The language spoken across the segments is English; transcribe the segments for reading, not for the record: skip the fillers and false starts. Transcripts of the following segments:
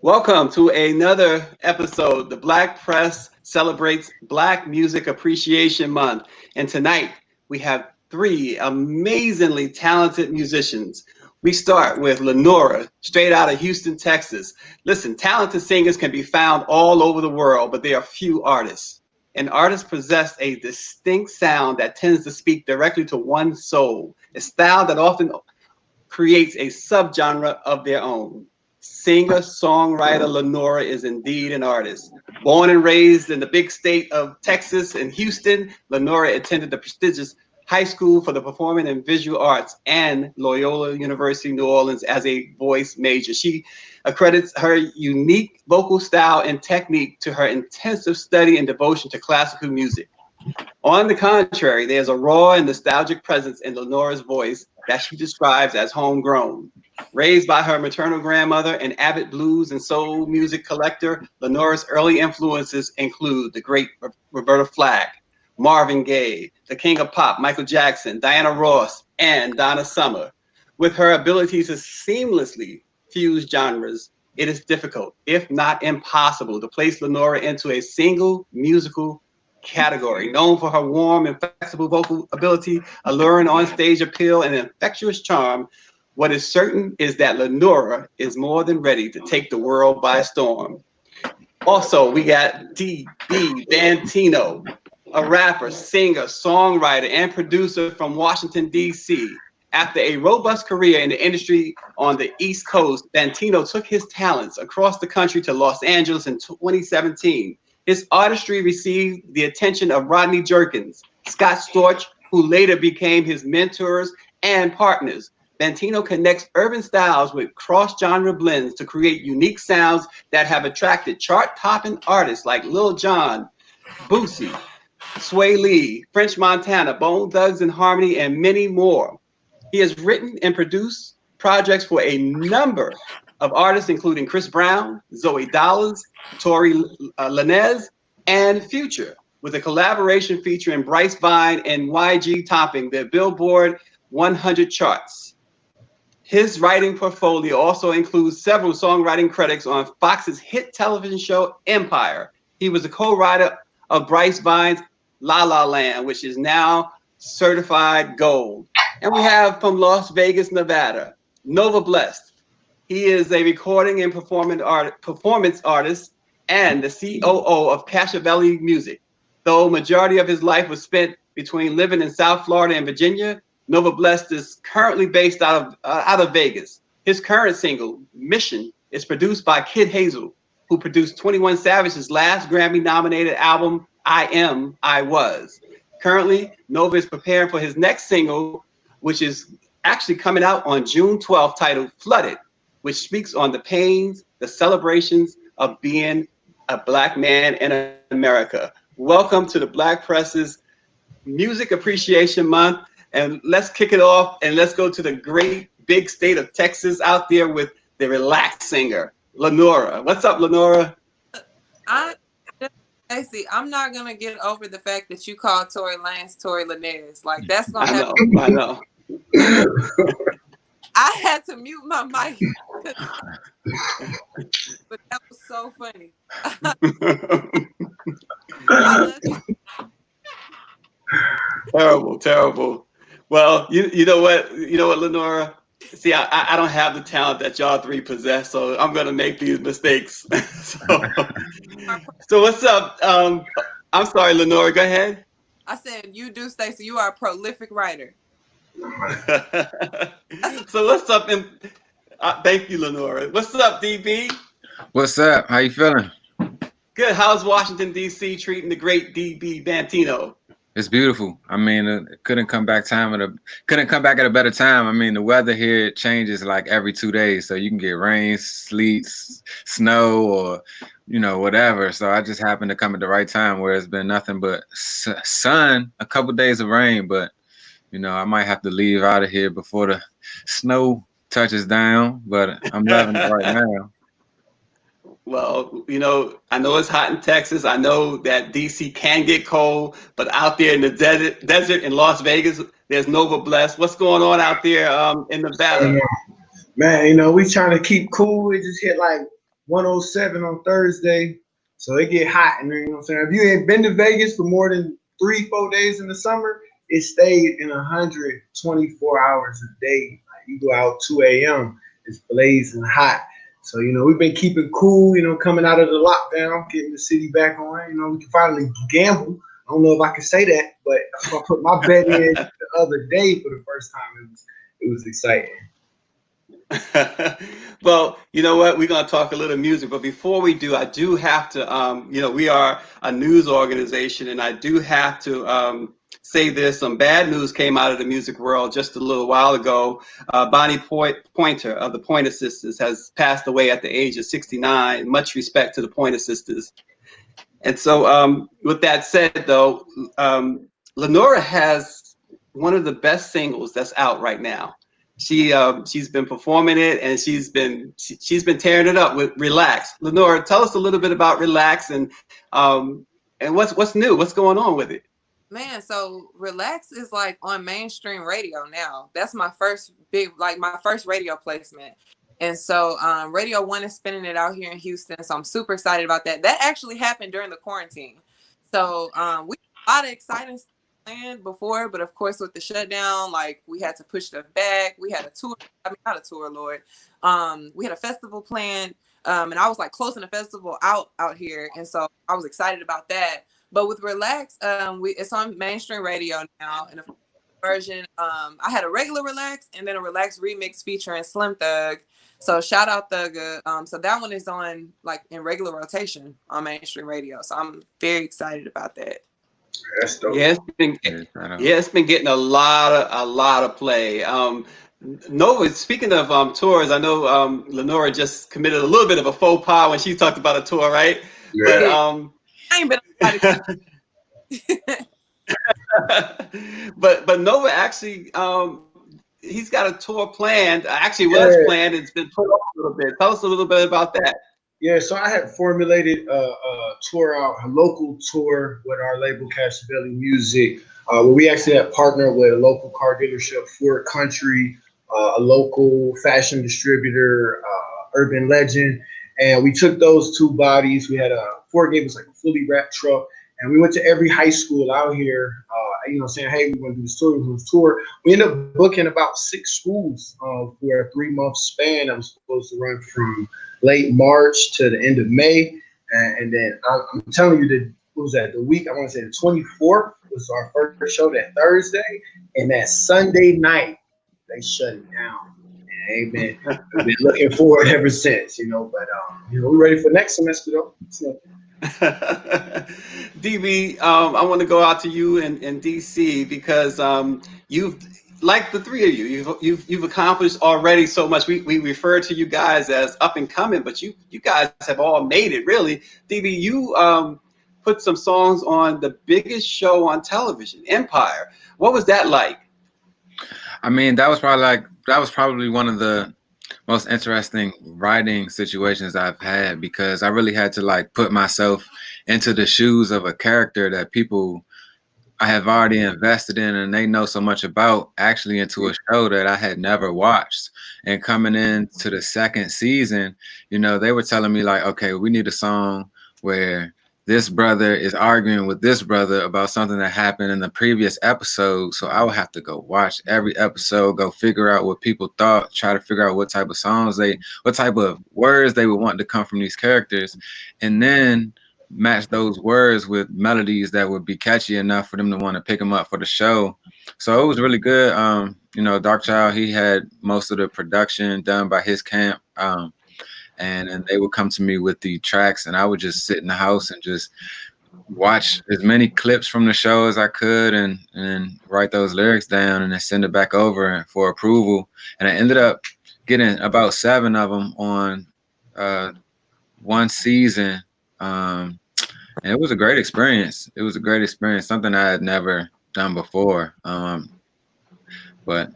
Welcome to another episode. The Black Press celebrates Black Music Appreciation Month. And tonight we have three amazingly talented musicians. We start with Lenora, straight out of Houston, Texas. Listen, talented singers can be found all over the world, but there are few artists. And artists possess a distinct sound that tends to speak directly to one's soul, a style that often creates a subgenre of their own. Singer-songwriter Lenora is indeed an artist. Born and raised in the big state of Texas in Houston, Lenora attended the prestigious High School for the Performing and Visual Arts and Loyola University, New Orleans as a voice major. She accredits her unique vocal style and technique to her intensive study and devotion to classical music. On the contrary, there's a raw and nostalgic presence in Lenora's voice that she describes as homegrown. Raised by her maternal grandmother, an avid blues and soul music collector, Lenora's early influences include the great Roberta Flack, Marvin Gaye, the King of Pop, Michael Jackson, Diana Ross, and Donna Summer. With her ability to seamlessly fuse genres, it is difficult, if not impossible, to place Lenora into a single musical category. Known for her warm and flexible vocal ability, alluring on-stage appeal, and infectious charm, what is certain is that Lenora is more than ready to take the world by storm. Also, we got D.B. Bantino, a rapper, singer, songwriter, and producer from Washington, D.C. After a robust career in the industry on the East Coast, Bantino took his talents across the country to Los Angeles in 2017. His artistry received the attention of Rodney Jerkins, Scott Storch, who later became his mentors and partners. Bantino connects urban styles with cross-genre blends to create unique sounds that have attracted chart-topping artists like Lil Jon, Boosie, Sway Lee, French Montana, Bone Thugs and Harmony, and many more. He has written and produced projects for a number of artists, including Chris Brown, Zoe Dollars, Tory Lanez, and Future, with a collaboration featuring Bryce Vine and YG topping the Billboard 100 charts. His writing portfolio also includes several songwriting credits on Fox's hit television show Empire. He was a co-writer of Bryce Vine's La La Land, which is now certified gold. And we have from Las Vegas, Nevada, Nova Blessed. He is a recording and performance artist and the COO of Cachavelli Music. Though majority of his life was spent between living in South Florida and Virginia, Nova Blessed is currently based out of Vegas. His current single, Mission, is produced by Kid Hazel, who produced 21 Savage's last Grammy-nominated album, I Am, I Was. Currently, Nova is preparing for his next single, which is actually coming out on June 12th, titled Flooded, which speaks on the pains, the celebrations of being a Black man in America. Welcome to the Black Press's Music Appreciation Month. And let's kick it off and let's go to the great big state of Texas out there with the relaxed singer, Lenora. What's up, Lenora? Stacey, I'm not going to get over the fact that you called Tory Lanez Tory Lanez. Like, that's going to happen. I know. I had to mute my mic. But that was so funny. Terrible. Well, you know what, Lenora? See, I don't have the talent that y'all three possess, so I'm gonna make these mistakes. so what's up? I'm sorry, Lenora. Go ahead. I said you do, Stacey. You are a prolific writer. So what's up? Thank you, Lenora. What's up, DB? What's up? How you feeling? Good. How's Washington, D.C. treating the great DB Bantino? It's beautiful. I mean, couldn't come back at a better time. I mean, the weather here changes like every 2 days, so you can get rain, sleet, snow, or whatever. So I just happened to come at the right time where it's been nothing but sun, a couple days of rain, but I might have to leave out of here before the snow touches down. But I'm loving it right now. Well, I know it's hot in Texas. I know that DC can get cold, but out there in the desert in Las Vegas, there's Nova Blessed. What's going on out there in Nevada? Man, we trying to keep cool. We just hit like 107 on Thursday. So it get hot in there, you know what I'm saying? If you ain't been to Vegas for more than 3-4 days in the summer, it stayed in 124 hours a day. Like you go out 2 a.m., it's blazing hot. So, you know, we've been keeping cool, you know, coming out of the lockdown, getting the city back on. You know, we can finally gamble. I don't know if I can say that, but I put my bet in the other day for the first time. It was exciting. Well, you know what? We're going to talk a little music, but before we do, I do have to, you know, we are a news organization, and I do have to say this. Some bad news came out of the music world just a little while ago. Bonnie Pointer of the Pointer Sisters has passed away at the age of 69. Much respect to the Pointer Sisters. And so with that said, though, Lenora has one of the best singles that's out right now. She's been performing it, and she's been tearing it up with Relax. Lenora, tell us a little bit about Relax and what's new, what's going on with it. Man, so Relax is like on mainstream radio now. That's my first my first radio placement. And so Radio 1 is spinning it out here in Houston. So I'm super excited about that. That actually happened during the quarantine. So we had a lot of exciting stuff planned before, but of course with the shutdown, like we had to push stuff back. We had a tour, not a tour, Lord. We had a festival planned, and I was like closing the festival out here. And so I was excited about that. But with Relax, it's on mainstream radio now. And the version, I had a regular Relax and then a Relax remix featuring Slim Thug. So shout out Thugger. So that one is on like in regular rotation on mainstream radio. So I'm very excited about that. That's dope. Yeah, it's been getting a lot of play. Nova, speaking of tours, I know Lenora just committed a little bit of a faux pas when she talked about a tour, right? Yeah. But but Nova actually he's got a tour planned. Actually was planned. It's been put off a little bit. Tell us a little bit about that. Yeah, so I had formulated a tour out, a local tour with our label Cashability Music, where we actually had partnered with a local car dealership, Ford Country, a local fashion distributor, Urban Legend, and we took those two bodies. We had Ford gave us like a fully wrapped truck, and we went to every high school out here, you know, saying, hey, we want to do this tour, we want to tour. We ended up booking about 6 schools for a 3-month span that was supposed to run from late March to the end of May. And then I'm telling you, what was that? The week, I want to say the 24th was our first show, that Thursday. And that Sunday night, they shut it down. And we've been looking forward ever since, you know. But, you know, we're ready for next semester, though. So. DB, I want to go out to you in DC because you've, like the three of you've accomplished already so much. We refer to you guys as up and coming, but you guys have all made it, really. DB, you put some songs on the biggest show on television, Empire. What was that like? I mean, that was probably one of the most interesting writing situations I've had, because I really had to like put myself into the shoes of a character that people I have already invested in and they know so much about, actually into a show that I had never watched. And coming into the second season, you know, they were telling me like, okay, we need a song where this brother is arguing with this brother about something that happened in the previous episode. So I would have to go watch every episode, go figure out what people thought, try to figure out what type of songs what type of words they would want to come from these characters, and then match those words with melodies that would be catchy enough for them to want to pick them up for the show. So it was really good. You know, Darkchild, he had most of the production done by his camp. And they would come to me with the tracks, and I would just sit in the house and just watch as many clips from the show as I could and write those lyrics down and then send it back over for approval. And I ended up getting about 7 of them on one season. And it was a great experience. It was a great experience, something I had never done before. But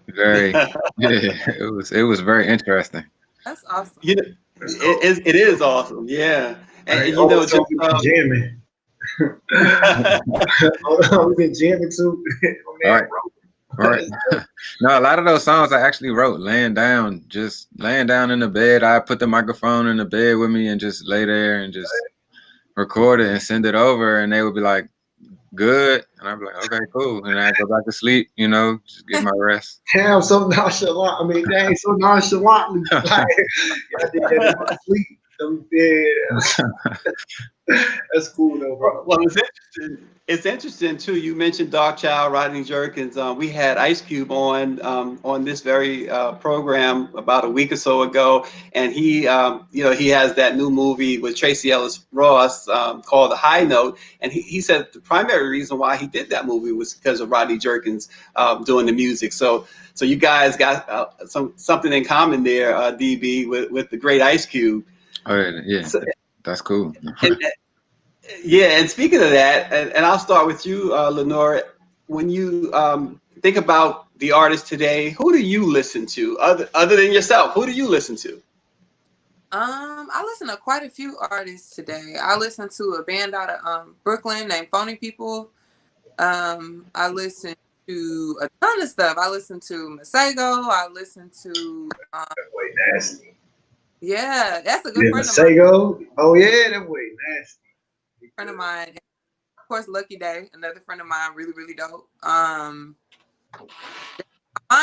very, yeah, it was very interesting. That's awesome. You know, it is awesome. Yeah. And you know, just jamming. We've been jamming too. All right. Right. No, a lot of those songs I actually wrote laying down in the bed. I put the microphone in the bed with me and just lay there and just record it and send it over, and they would be like, good, and I'd be like, okay, cool, and I go back to sleep, just get my rest. Damn, so nonchalant. I mean, dang, so nonchalantly. Like, I did that in my sleep. That's cool though, bro. Well, it's interesting too. You mentioned Dark Child, Rodney Jerkins. We had Ice Cube on this very program about a week or so ago, and he he has that new movie with Tracy Ellis Ross called The High Note, and he said the primary reason why he did that movie was because of Rodney Jerkins doing the music. So you guys got something in common there, DB, with the great Ice Cube. Oh yeah, So, that's cool. And speaking of that, and I'll start with you, Lenora. When you think about the artists today, who do you listen to other than yourself? Who do you listen to? I listen to quite a few artists today. I listen to a band out of Brooklyn named Phony People. I listen to a ton of stuff. I listen to Masego. I listen to Way nasty. Yeah, that's a good friend Masego. Of mine. Oh yeah, that way nasty. Friend of mine. Of course, Lucky Day, another friend of mine, really, really dope. Mine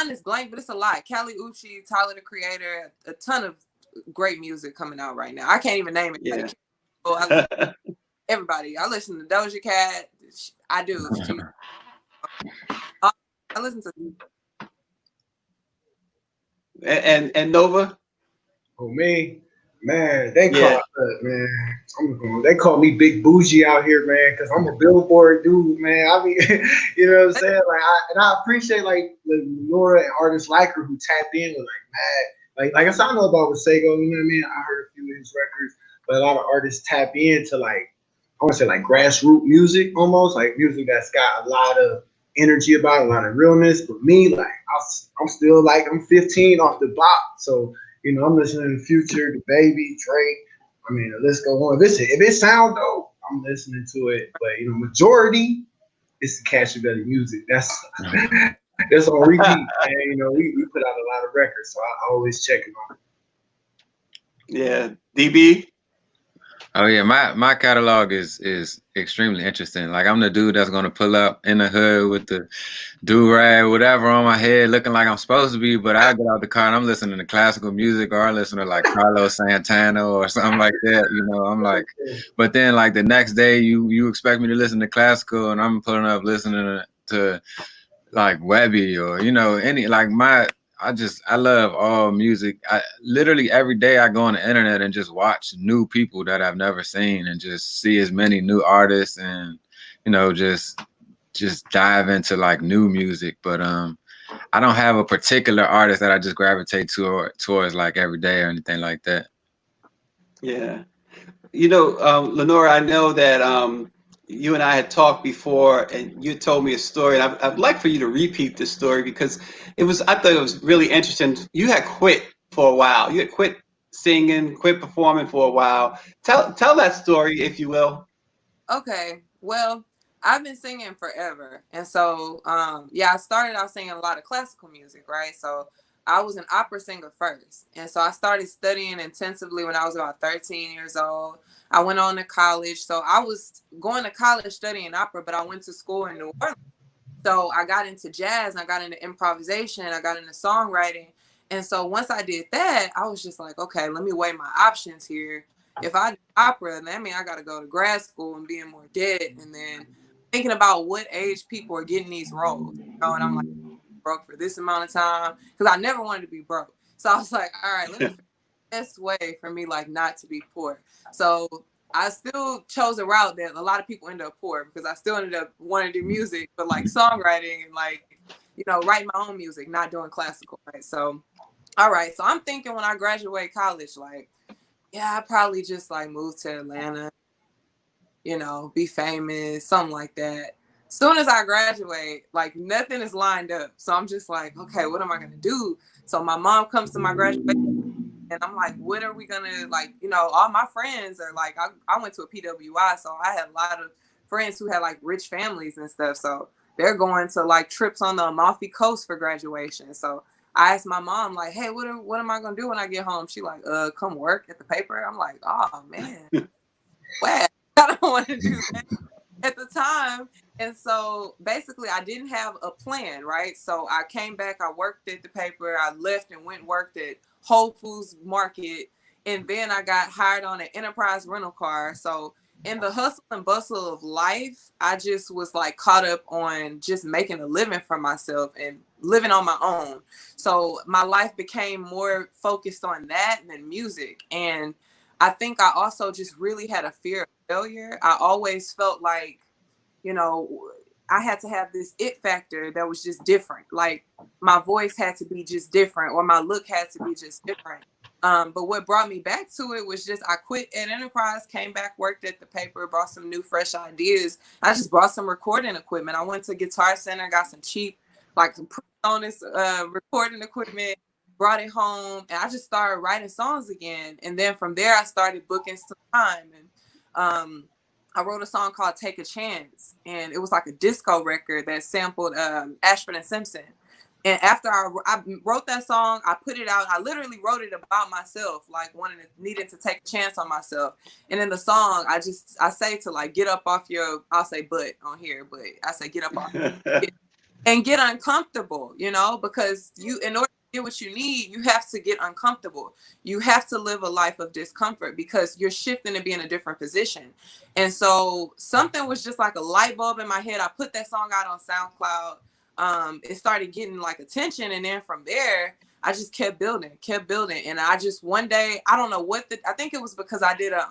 is blank, but it's a lot. Kali Uchis, Tyler the Creator, a ton of great music coming out right now. I can't even name it. Yeah. Everybody. I listen to Doja Cat. I do. I listen to. And Nova. Oh me, man, they call me Big Bougie out here, man, because I'm a Billboard dude, man. I mean, you know what I'm saying? I appreciate like Lenora and artists like her who tap in with mad. Like I said, I know about Masego, you know what I mean? I heard a few of his records, but a lot of artists tap into I want to say grassroots music almost, like music that's got a lot of energy about it, a lot of realness. But me, I'm still I'm 15 off the block, so I'm listening to Future, The Baby, Drake. I mean, the list go on. If it sound dope, I'm listening to it. But majority, it's the Cash Belly music. That's on repeat. And we put out a lot of records, so I always check it on. Yeah, DB. Oh yeah, my catalog is extremely interesting. Like I'm the dude that's gonna pull up in the hood with the do-rag, whatever on my head, looking like I'm supposed to be, but I get out the car and I'm listening to classical music, or I listen to Carlos Santana or something like that. I'm like, but then the next day you expect me to listen to classical, and I'm pulling up listening to Webby or any I love all music. Literally every day I go on the internet and just watch new people that I've never seen and just see as many new artists and, just dive into new music. But I don't have a particular artist that I just gravitate towards every day or anything like that. Yeah. Lenora, I know that you and I had talked before, and you told me a story, and I'd like for you to repeat this story because I thought it was really interesting. You had quit for a while. You had quit singing, quit performing for a while. Tell that story, if you will. Okay. Well, I've been singing forever. And so, I started out singing a lot of classical music, right? So I was an opera singer first. And so I started studying intensively when I was about 13 years old. I went on to college. So I was going to college studying opera, but I went to school in New Orleans. So I got into jazz, and I got into improvisation, I got into songwriting. And so once I did that, I was just like, okay, let me weigh my options here. If I do opera, that means I got to go to grad school and be in more debt. And then thinking about what age people are getting these roles, and I'm like, broke for this amount of time, because I never wanted to be broke. So I was like, all right, let me figure the best way for me not to be poor. So I still chose a route that a lot of people end up poor, because I still ended up wanting to do music, but songwriting and writing my own music, not doing classical, right? So, all right. So I'm thinking when I graduate college, I probably just move to Atlanta, be famous, something like that. Soon as I graduate, nothing is lined up. So I'm just like, okay, what am I gonna do? So my mom comes to my graduation, and I'm like, what are we gonna all my friends are I went to a PWI, so I had a lot of friends who had rich families and stuff. So they're going to like trips on the Amalfi Coast for graduation. So I asked my mom, like, hey, what am I gonna do when I get home? She like, come work at the paper. I'm like, oh man, wow, I don't want to do that at the time. And so basically I didn't have a plan, right? So I came back, I worked at the paper, I left and went and worked at Whole Foods Market. And then I got hired on an enterprise rental car. So in the hustle and bustle of life, I just was like caught up on just making a living for myself and living on my own. So my life became more focused on that than music. And I think I also just really had a fear of failure. I always felt like, you know, I had to have this it factor that was just different. Like my voice had to be just different, or my look had to be just different. But what brought me back to it was just I quit at Enterprise, came back, worked at the paper, brought some new, fresh ideas. I just brought some recording equipment. I went to Guitar Center, got some cheap, like some pre-bonus recording equipment, brought it home, and I just started writing songs again. And then from there, I started booking some time. And I wrote a song called Take a Chance, and it was like a disco record that sampled Ashford and Simpson. And after I wrote that song, I put it out. I literally wrote it about myself, like needing to take a chance on myself. And in the song, I say to like, get up off your, I'll say butt on here, but I say get up off and get uncomfortable, you know, because in order to get what you need, you have to get uncomfortable. You have to live a life of discomfort because you're shifting to be in a different position. And so something was just like a light bulb in my head. I put that song out on SoundCloud. It started getting like attention, and then from there I just kept building, and I just one day, I don't know what I think it was because I did a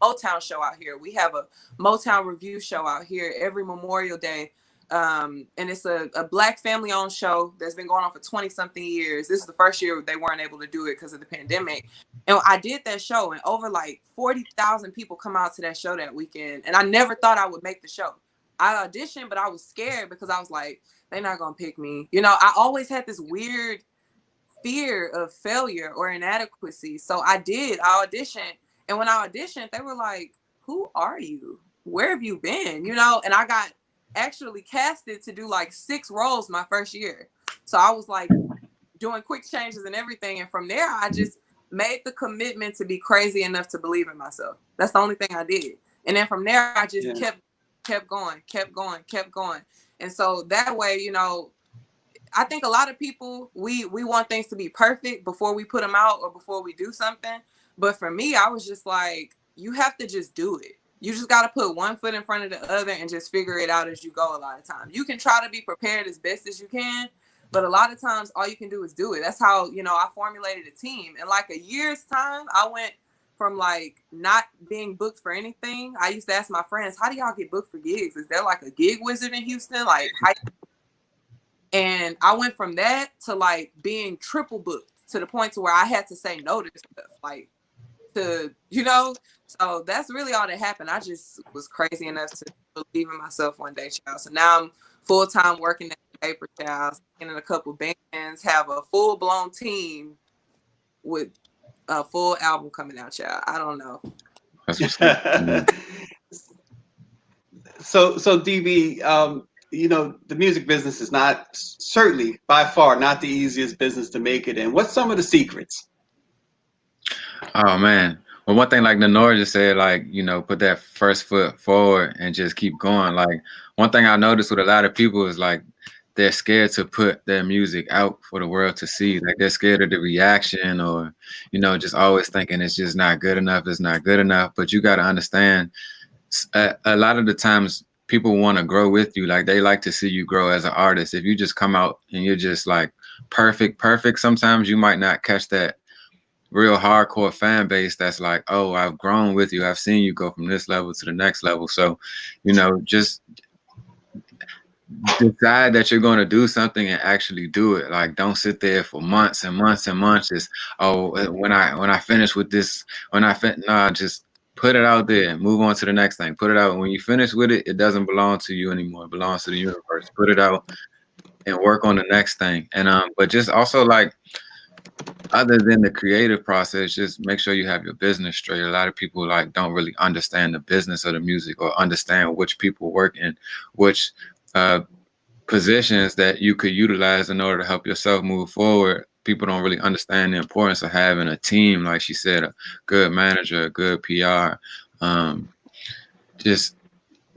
Motown show out here. We have a Motown review show out here every Memorial Day, and it's a Black family owned show that's been going on for 20 something years. This is the first year they weren't able to do it because of the pandemic, and I did that show, and over like 40,000 people come out to that show that weekend, and I never thought I would make the show. I auditioned, but I was scared because I was like, they're not gonna pick me. You know, I always had this weird fear of failure or inadequacy. So I auditioned. And when I auditioned, they were like, who are you? Where have you been? You know, and I got actually casted to do like 6 roles my first year. So I was like doing quick changes and everything. And from there, I just made the commitment to be crazy enough to believe in myself. That's the only thing I did. And then from there, I just kept going. And so that way, you know, I think a lot of people, we want things to be perfect before we put them out or before we do something. But for me, I was just like, you have to just do it. You just got to put one foot in front of the other and just figure it out as you go a lot of times. You can try to be prepared as best as you can, but a lot of times all you can do is do it. That's how, you know, I formulated a team. In like a year's time, I went from like not being booked for anything. I used to ask my friends, how do y'all get booked for gigs? Is there like a gig wizard in Houston? Like, and I went from that to like being triple booked to the point to where I had to say no to stuff, like to, you know, so that's really all that happened. I just was crazy enough to believe in myself one day, child. So now I'm full-time working at the paper, child, in a couple bands, have a full-blown team with a full album coming out, child. I don't know. So DB, you know, the music business is not, certainly by far not the easiest business to make it in. What's some of the secrets? Oh man. Well, one thing like Lenora just said, like, you know, put that first foot forward and just keep going. Like, one thing I noticed with a lot of people is like, they're scared to put their music out for the world to see. Like, they're scared of the reaction, or, you know, just always thinking it's just not good enough. It's not good enough. But you got to understand, a lot of the times people want to grow with you. Like, they like to see you grow as an artist. If you just come out and you're just like perfect, sometimes you might not catch that real hardcore fan base that's like, oh, I've grown with you. I've seen you go from this level to the next level. So, you know, just decide that you're going to do something and actually do it. Like, don't sit there for months and months and months. Just, oh, when I finish with this, just put it out there and move on to the next thing. Put it out. When you finish with it, it doesn't belong to you anymore. It belongs to the universe. Put it out and work on the next thing. And but just also, like, other than the creative process, just make sure you have your business straight. A lot of people like don't really understand the business of the music or understand which people work in which positions that you could utilize in order to help yourself move forward. People don't really understand the importance of having a team, like she said, a good manager, a good PR. Just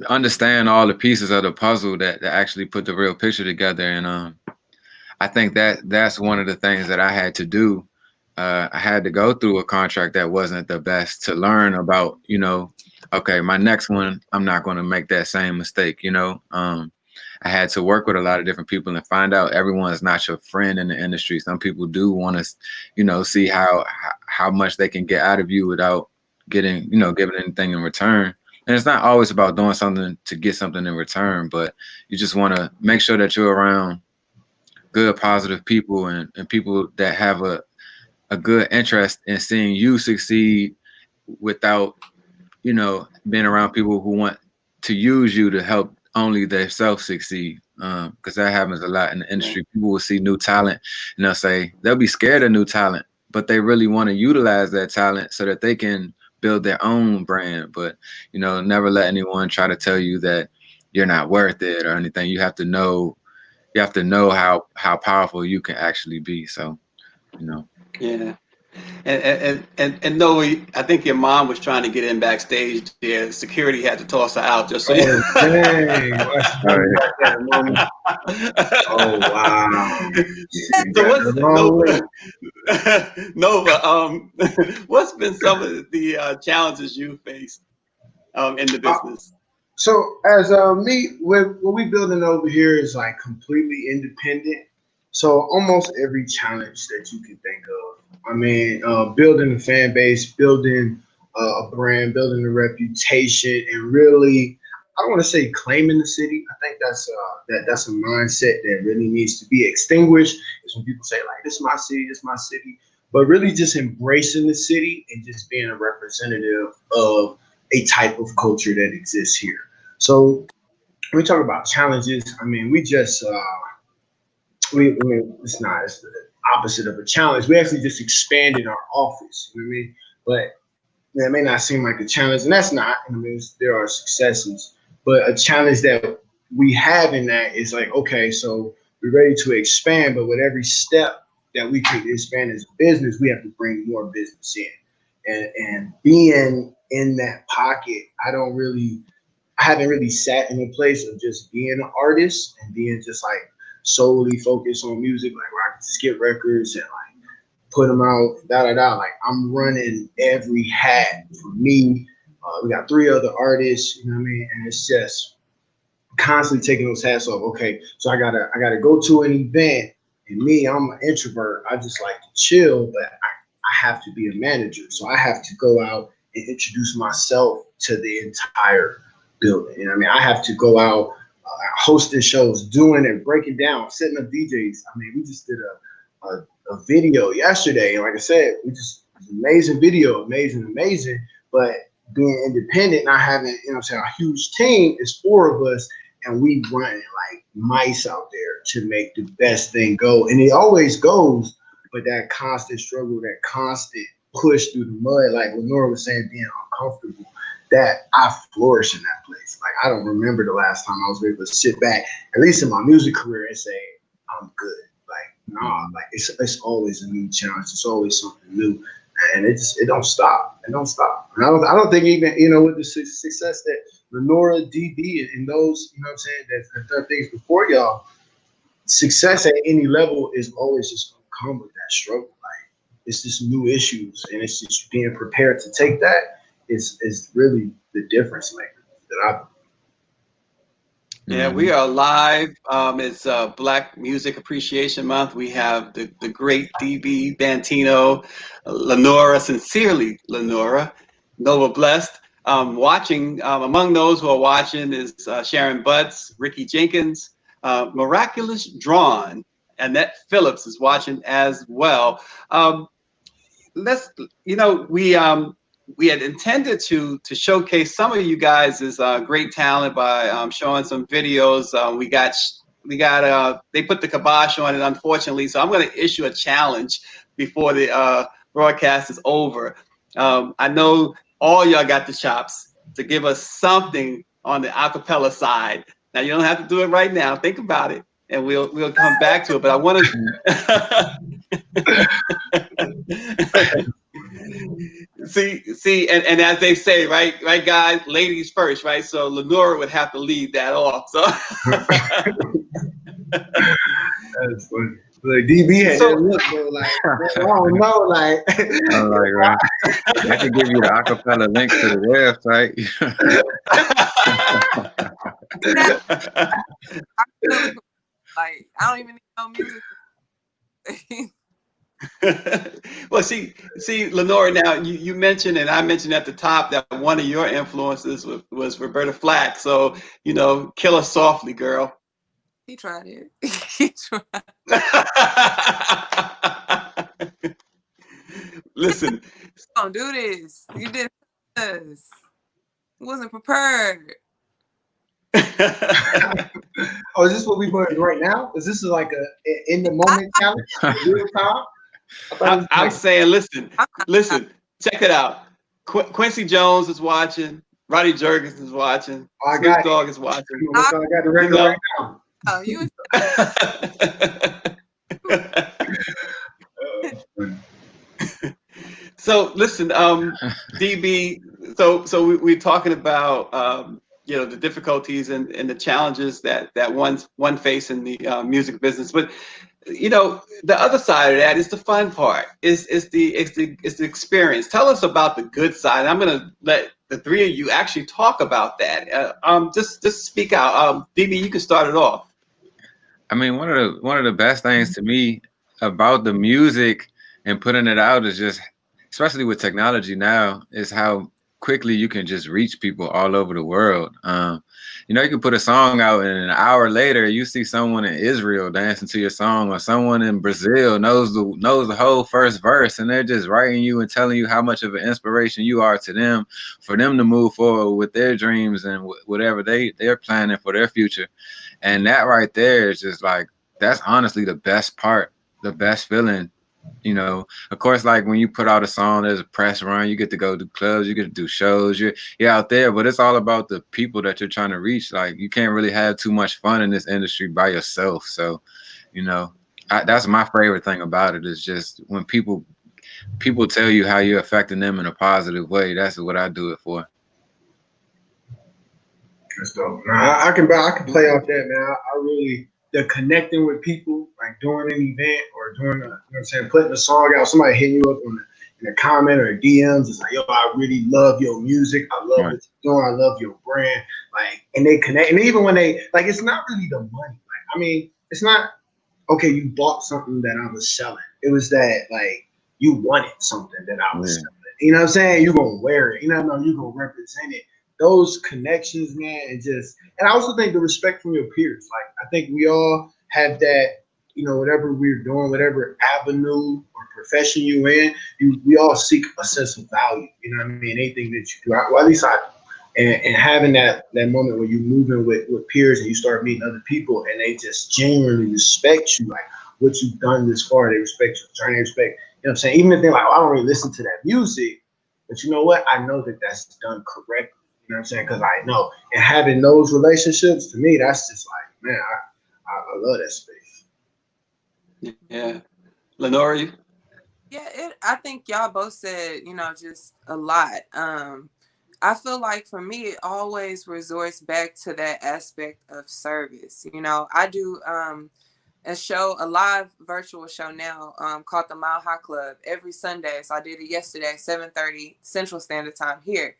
understand all the pieces of the puzzle that actually put the real picture together. And I think that's one of the things that I had to do. I had to go through a contract that wasn't the best to learn about, you know, okay, my next one, I'm not going to make that same mistake, you know. I had to work with a lot of different people and find out everyone is not your friend in the industry. Some people do want to, you know, see how much they can get out of you without getting, you know, giving anything in return. And it's not always about doing something to get something in return, but you just want to make sure that you're around good, positive people and people that have a good interest in seeing you succeed without, you know, being around people who want to use you to help only themselves succeed. Because that happens a lot in the industry. People will see new talent and they'll be scared of new talent, but they really want to utilize that talent so that they can build their own brand. But, you know, never let anyone try to tell you that you're not worth it or anything. You have to know how powerful you can actually be. So, you know. Yeah. And no, I think your mom was trying to get in backstage there. Security had to toss her out just so you. Dang. Oh, wow. So what's Nova, what's been some of the challenges you faced in the business? So as me, what we building over here is like completely independent. So almost every challenge that you can think of. I mean, building a fan base, building a brand, building a reputation, and really, I don't want to say claiming the city. I think that's a mindset that really needs to be extinguished. Is when people say like, "This is my city, this is my city," but really just embracing the city and just being a representative of a type of culture that exists here. So when we talk about challenges, I mean, we just it's the opposite of a challenge. We actually just expanded our office. You know what I mean? But that may not seem like a challenge, and that's not. I mean, there are successes, but a challenge that we have in that is like, okay, so we're ready to expand, but with every step that we could expand as a business, we have to bring more business in, and being in that pocket, I haven't really sat in a place of just being an artist and being just like solely focused on music, like where I can skip records and like put them out, Like I'm running every hat for me. We got 3 other artists, you know what I mean? And it's just constantly taking those hats off. Okay, so I gotta go to an event, and me, I'm an introvert. I just like to chill, but I have to be a manager, so I have to go out and introduce myself to the entire building. You know what I mean? I have to go out, hosting shows, doing and breaking down, setting up DJs. I mean, we just did a video yesterday, and like I said, it was amazing video, amazing. But being independent, not having, you know what I'm saying, a huge team, is 4 of us, and we run like mice out there to make the best thing go. And it always goes, but that constant struggle, that constant push through the mud, like Lenora was saying, being uncomfortable, that I flourish in that place. Like, I don't remember the last time I was able to sit back, at least in my music career, and say, I'm good. Like, nah, like it's always a new challenge. It's always something new. And it don't stop. It don't stop. And I don't think even, you know, with the success that Lenora, DB, and those, you know what I'm saying, that have done things before y'all, success at any level is always just gonna come with that struggle. Like, it's just new issues, and it's just being prepared to take that is really the difference maker that I. Yeah, we are live. It's Black Music Appreciation Month. We have the great DB, Bantino, Lenora, sincerely Lenora, Nova Blessed. Watching, among those who are watching is Sharon Butts, Ricky Jenkins, Miraculous Drawn, Annette Phillips is watching as well. We had intended to showcase some of you guys' great talent by showing some videos. They put the kibosh on it, unfortunately. So I'm going to issue a challenge before the broadcast is over. I know all y'all got the chops to give us something on the acapella side Now you don't have to do it right now. Think about it, and we'll come back to it. But I want to see, and as they say, right, guys, ladies first, right? So Lenora would have to lead that off. So that's funny. Like DB had that look, bro. Like I don't know, like. I'm like, right. I can give you the acapella link to the website. Like I don't even need no music. Well, see, Lenora. Now you mentioned, and I mentioned at the top that one of your influences was Roberta Flack. So kill us softly, girl. He tried it. He tried. Listen, Don't do this. You did this. Wasn't prepared. Oh, is this what we're doing right now? Is this like a in the moment challenge? Real time? I'm saying, listen, check it out. Quincy Jones is watching. Roddy Jergens is watching. Snoop Dogg is watching. I got the regular right now. Oh, you. So listen, DB. So we're talking about the difficulties and the challenges that one face in the music business, but the other side of that is the fun part. Is the experience. Tell us about the good side. I'm gonna let the three of you actually talk about that. Just speak out. DB, you can start it off. I mean, one of the best things to me about the music and putting it out is just, especially with technology now, is how quickly you can just reach people all over the world. You can put a song out and an hour later you see someone in Israel dancing to your song, or someone in Brazil knows the whole first verse, and they're just writing you and telling you how much of an inspiration you are to them, for them to move forward with their dreams and whatever they're planning for their future. And that right there is just like, that's honestly the best part, the best feeling. Of course, like when you put out a song, there's a press run, you get to go to clubs, you get to do shows, you're out there, but it's all about the people that you're trying to reach. Like, you can't really have too much fun in this industry by yourself. So, that's my favorite thing about it, is just when people tell you how you're affecting them in a positive way. That's what I do it for. That's dope. Nah, I can play off that, man. The connecting with people, like during an event or during putting a song out, somebody hitting you up in a comment or DMs, it's like, yo, I really love your music. I love what you're doing. I love your brand. Like, and they connect. And even when they, like, it's not really the money. Like, I mean, it's not, okay, you bought something that I was selling. It was that, like, you wanted something that I was selling. You know what I'm saying? You're going to wear it. You're going to represent it. Those connections, man, and I also think the respect from your peers. Like, I think we all have that, whatever we're doing, whatever avenue or profession you in, we all seek a sense of value. You know what I mean? Anything that you do, well, at least and having that moment where you're moving with peers and you start meeting other people and they just genuinely respect you, like what you've done this far. They respect your journey, respect, what I'm saying? Even if they're like, oh, I don't really listen to that music, but you know what? I know that that's done correctly. You know what I'm saying? Because I know. And having those relationships, to me, that's just like, man, I love that space. Yeah. Lenora? Yeah, I think y'all both said, just a lot. I feel like for me, it always resorts back to that aspect of service. I do a live virtual show now called the Mile High Club every Sunday. So I did it yesterday, 7:30 Central Standard Time here.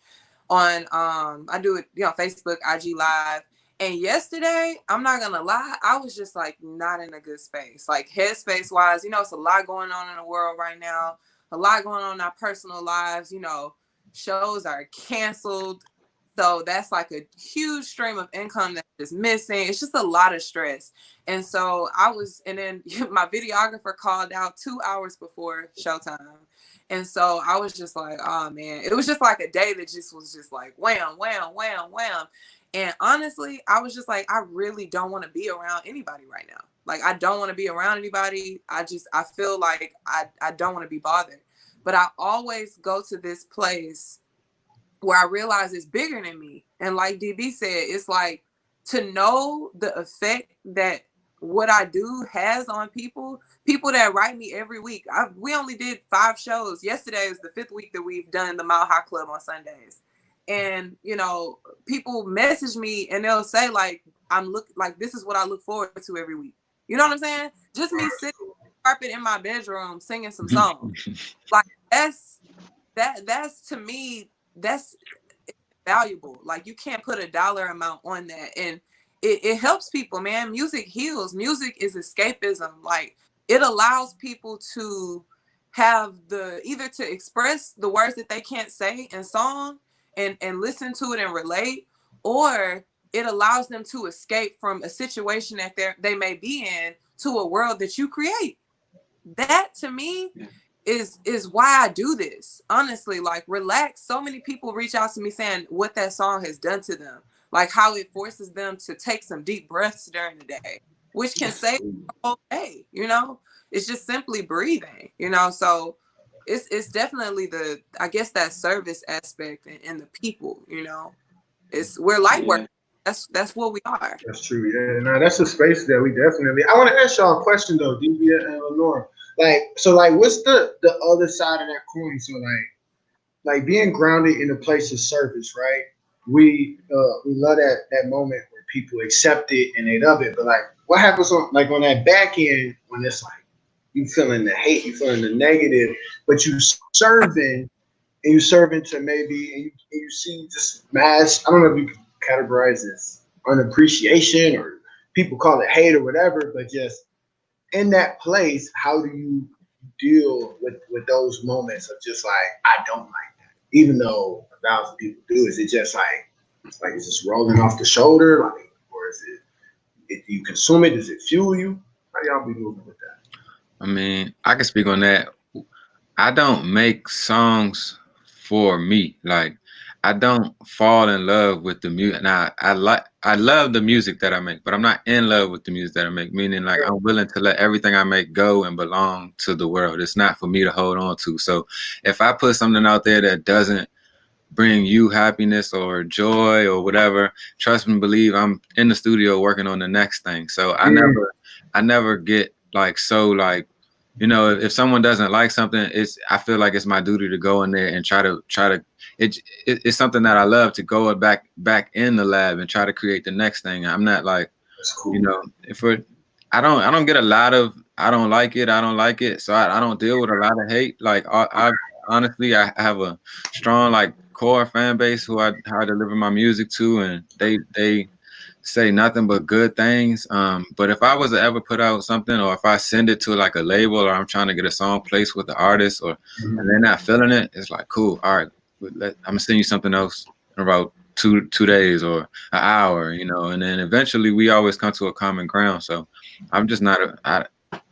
On I do it Facebook, IG Live. And yesterday, I'm not gonna lie, I was just like not in a good space, like headspace wise. It's a lot going on in the world right now, a lot going on in our personal lives. Shows are canceled, so that's like a huge stream of income that's just missing. It's just a lot of stress. And so and then my videographer called out 2 hours before showtime. And so I was just like, oh man, it was just like a day that just was just like wham, wham, wham, wham. And honestly, I was just like, I really don't want to be around anybody right now. Like, I don't want to be around anybody. I feel like I don't want to be bothered. But I always go to this place where I realize it's bigger than me. And like DB said, it's like to know the effect that what I do has on people that write me every week. We only did 5 shows. Yesterday is the 5th week that we've done the Mile High Club on Sundays. And, you know, people message me and they'll say like, this is what I look forward to every week. You know what I'm saying? Just me sitting on the carpet in my bedroom singing some songs. Like that's to me, that's valuable. Like you can't put a dollar amount on that. And it helps people, man. Music heals. Music is escapism. Like it allows people to have either to express the words that they can't say in song and listen to it and relate, or it allows them to escape from a situation that they may be in to a world that you create. That to me is why I do this. Honestly, like Relax. So many people reach out to me saying what that song has done to them, like how it forces them to take some deep breaths during the day, which can save the whole day. You know, it's just simply breathing. You know, so it's definitely I guess that service aspect and the people. You know, we're light work. That's what we are. That's true. Yeah, no, that's a space that we definitely. I want to ask y'all a question though, Divya and Lenora. Like, what's the other side of that coin? So, like being grounded in a place of service, right? We love that moment where people accept it and they love it. But like, what happens on that back end when it's like you feeling the hate, you feeling the negative, but you serving and you serving to maybe and you see just mass. I don't know if you can categorize this unappreciation or people call it hate or whatever, but just in that place, how do you deal with those moments of just like, I don't like that, even though 1,000 people do? Is it just like it's just rolling off the shoulder, like, or is it do you consume it? Does it fuel you? How y'all be moving with that? I mean, I can speak on that. I don't make songs for me. Like, I don't fall in love with the music. Now, I love the music that I make, but I'm not in love with the music that I make. Meaning, like, I'm willing to let everything I make go and belong to the world. It's not for me to hold on to. So, if I put something out there that doesn't bring you happiness or joy or whatever, trust and believe I'm in the studio working on the next thing. So I never get like, so like, you know, if someone doesn't like something, I feel like it's my duty to go in there and try to it's something that I love to go back in the lab and try to create the next thing. I'm not like, cool. You know, I don't get a lot of I don't like it. So I don't deal with a lot of hate. Like I honestly, I have a strong like core fan base who I deliver my music to, and they say nothing but good things. But if I was to ever put out something, or if I send it to like a label, or I'm trying to get a song placed with the artist, and they're not feeling it, it's like, cool, all right, I'm gonna send you something else in about two days or an hour, you know. And then eventually we always come to a common ground. So I'm just not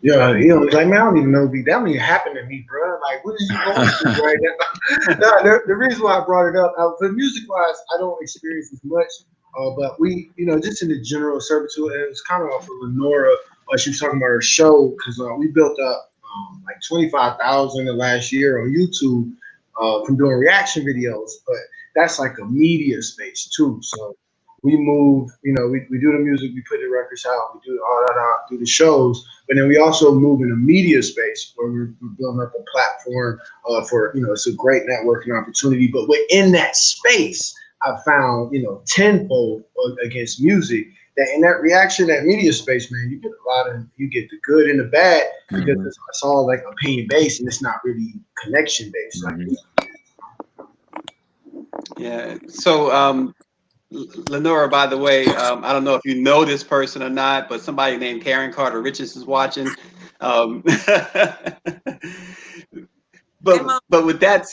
yeah, you know, like, man, I don't even know, that don't even happen to me, bro. Like, what is you going through right now? No, the reason why I brought it up, but music-wise, I don't experience as much. But we, you know, just in the general servitude, and it's kind of off of Lenora. She was talking about her show, because we built up like 25,000 the last year on YouTube from doing reaction videos. But that's like a media space too. So we move, you know, we do the music, we put the records out, we do all that, do the shows, but then we also move in a media space where we're building up a platform for, you know, it's a great networking opportunity. But within that space, I found, you know, tenfold against music, that in that reaction, that media space, man, you get you get the good and the bad, because it's all like opinion based and it's not really connection based. Yeah. So, Lenora, by the way, I don't know if you know this person or not, but somebody named Karen Carter Richards is watching. But with that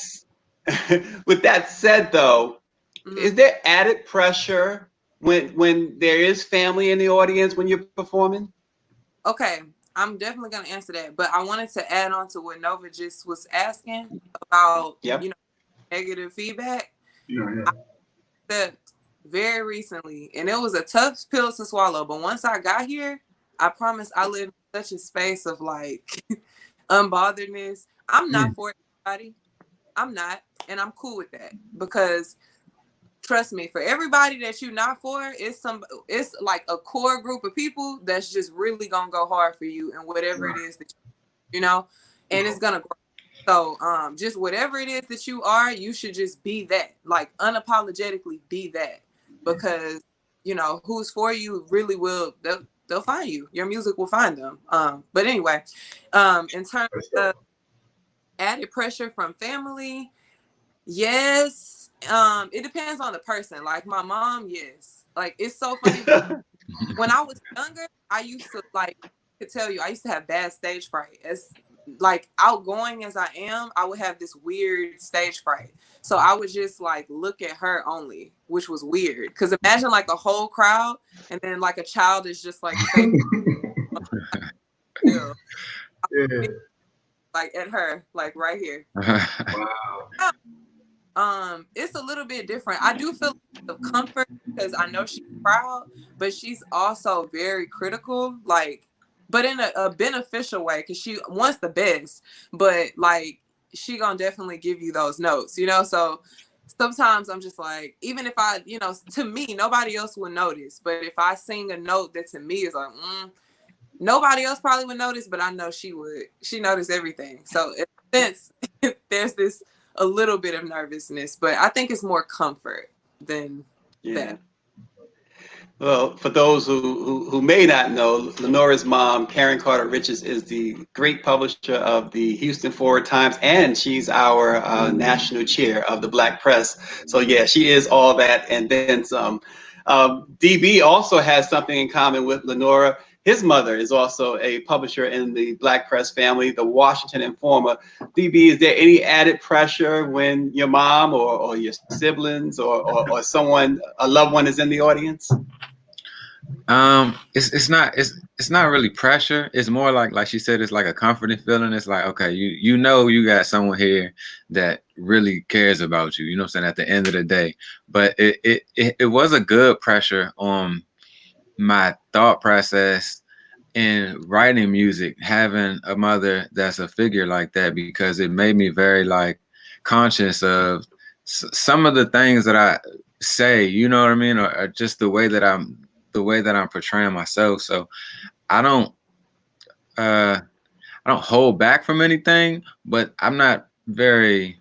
said, though, is there added pressure when there is family in the audience when you're performing? Okay, I'm definitely gonna answer that, but I wanted to add on to what Nova just was asking about, you know, negative feedback. I said very recently, and it was a tough pill to swallow, but once I got here, I promise I live in such a space of like unbotheredness. I'm not for everybody. I'm not, and I'm cool with that, because trust me, for everybody that you're not for, it's like a core group of people that's just really gonna go hard for you and whatever it is that you know, and it's gonna grow. So just whatever it is that you are, you should just be that, like unapologetically be that, because you know who's for you really will, they'll find you. Your music will find them. But anyway, in terms of added pressure from family, yes. It depends on the person. Like my mom, yes. Like it's so funny. When I was younger, I used to to tell you, I used to have bad stage fright. As like outgoing as I am, I would have this weird stage fright. So I would just like look at her only, which was weird. Cause imagine like a whole crowd and then like a child is just like yeah. Like at her, like right here. Wow. It's a little bit different. I do feel the comfort because I know she's proud, but she's also very critical, like, but in a beneficial way, because she wants the best, but like she gonna definitely give you those notes, you know. So sometimes I'm just like, even if I, you know, to me nobody else will notice, but if I sing a note that to me is like nobody else probably would notice, but I know she would. She noticed everything. So in a sense, there's this a little bit of nervousness, but I think it's more comfort than that. Well, for those who may not know, Lenora's mom, Karen Carter Richards, is the great publisher of the Houston Forward Times, and she's our national chair of the Black Press. So yeah, she is all that and then some. DB also has something in common with Lenora. His mother is also a publisher in the Black Press family, the Washington Informer. DB, is there any added pressure when your mom or your siblings or someone, a loved one, is in the audience? It's not really pressure. It's more like she said, it's like a comforting feeling. It's like, okay, you know you got someone here that really cares about you. You know what I'm saying? At the end of the day, but it was a good pressure on my thought process in writing music, having a mother that's a figure like that, because it made me very like conscious of some of the things that I say, you know what I mean, or just the way that I'm portraying myself. So I don't hold back from anything, but I'm not very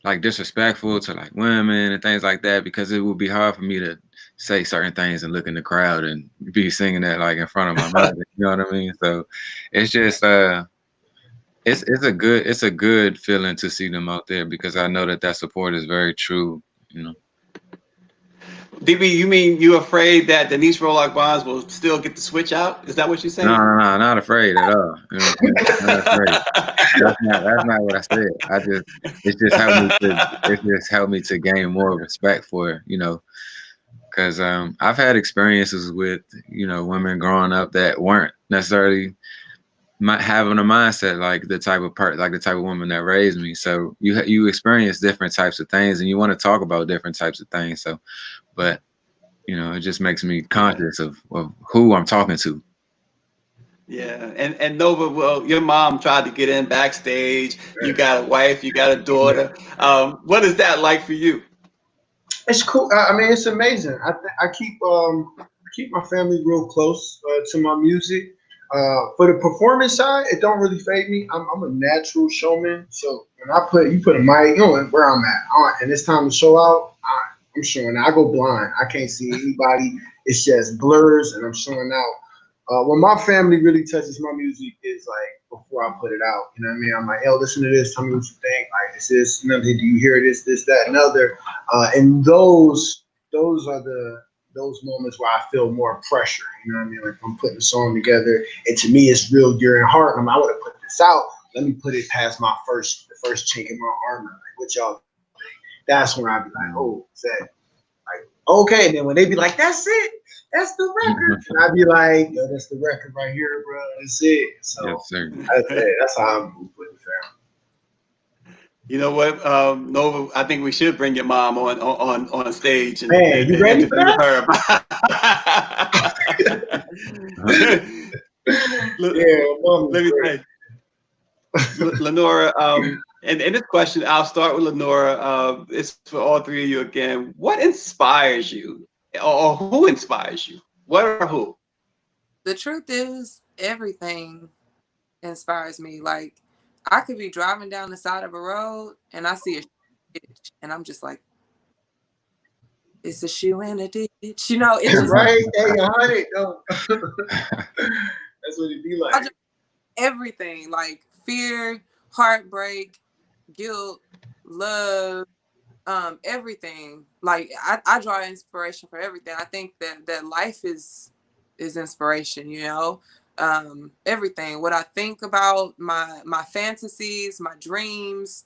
like disrespectful to like women and things like that, because it would be hard for me to say certain things and look in the crowd and be singing that like in front of my mother. You know what I mean? So it's just it's a good feeling to see them out there, because I know that support is very true, you know. DB, you mean you afraid that Denise Rolock Bonds will still get the switch out? Is that what you're saying? No, not afraid at all. You know, not afraid. That's not what I said. It's just helped me to gain more respect for her, you know, because I've had experiences with, you know, women growing up that weren't necessarily having a mindset like the type of woman that raised me. So you experience different types of things, and you want to talk about different types of things. So, but you know, it just makes me conscious of who I'm talking to. Yeah, and Nova, well, your mom tried to get in backstage. You got a wife, you got a daughter. What is that like for you? It's cool. I mean, it's amazing. I keep my family real close to my music. For the performance side, it don't really fade me. I'm a natural showman, so when you put a mic, you know where I'm at, and it's time to show out. I'm showing out. I go blind. I can't see anybody. It's just blurs, and I'm showing out. When my family really touches my music is like before I put it out. You know what I mean? I'm like, yo, listen to this. Tell me what you think. Like, is this, you know, do you hear this, that, and other? And those are those moments where I feel more pressure. You know what I mean? Like, I'm putting a song together, and to me, it's real dear and heart. I want to put this out. Let me put it past the first chink in my armor. Like, what y'all think? That's when I'd be like, oh, is that like okay? And then when they be like, that's it. That's the record. And I'd be like, yo, that's the record right here, bro. That's it. So yes, sir. That's how I'm with the family. You know what, Nova, I think we should bring your mom on stage and, man, you ready for that? Let me say, Lenora, and this question, I'll start with Lenora. It's for all three of you again. What inspires you, or who inspires you? What or who? The truth is, everything inspires me. Like, I could be driving down the side of a road and I see a ditch, and I'm just like, it's a shoe in a ditch. You know, it just Right? Hey, 100. No. That's what it be like. Everything, like fear, heartbreak, guilt, love, everything. Like I draw inspiration for everything. I think that life is inspiration, you know. Everything, what I think about, my fantasies, my dreams,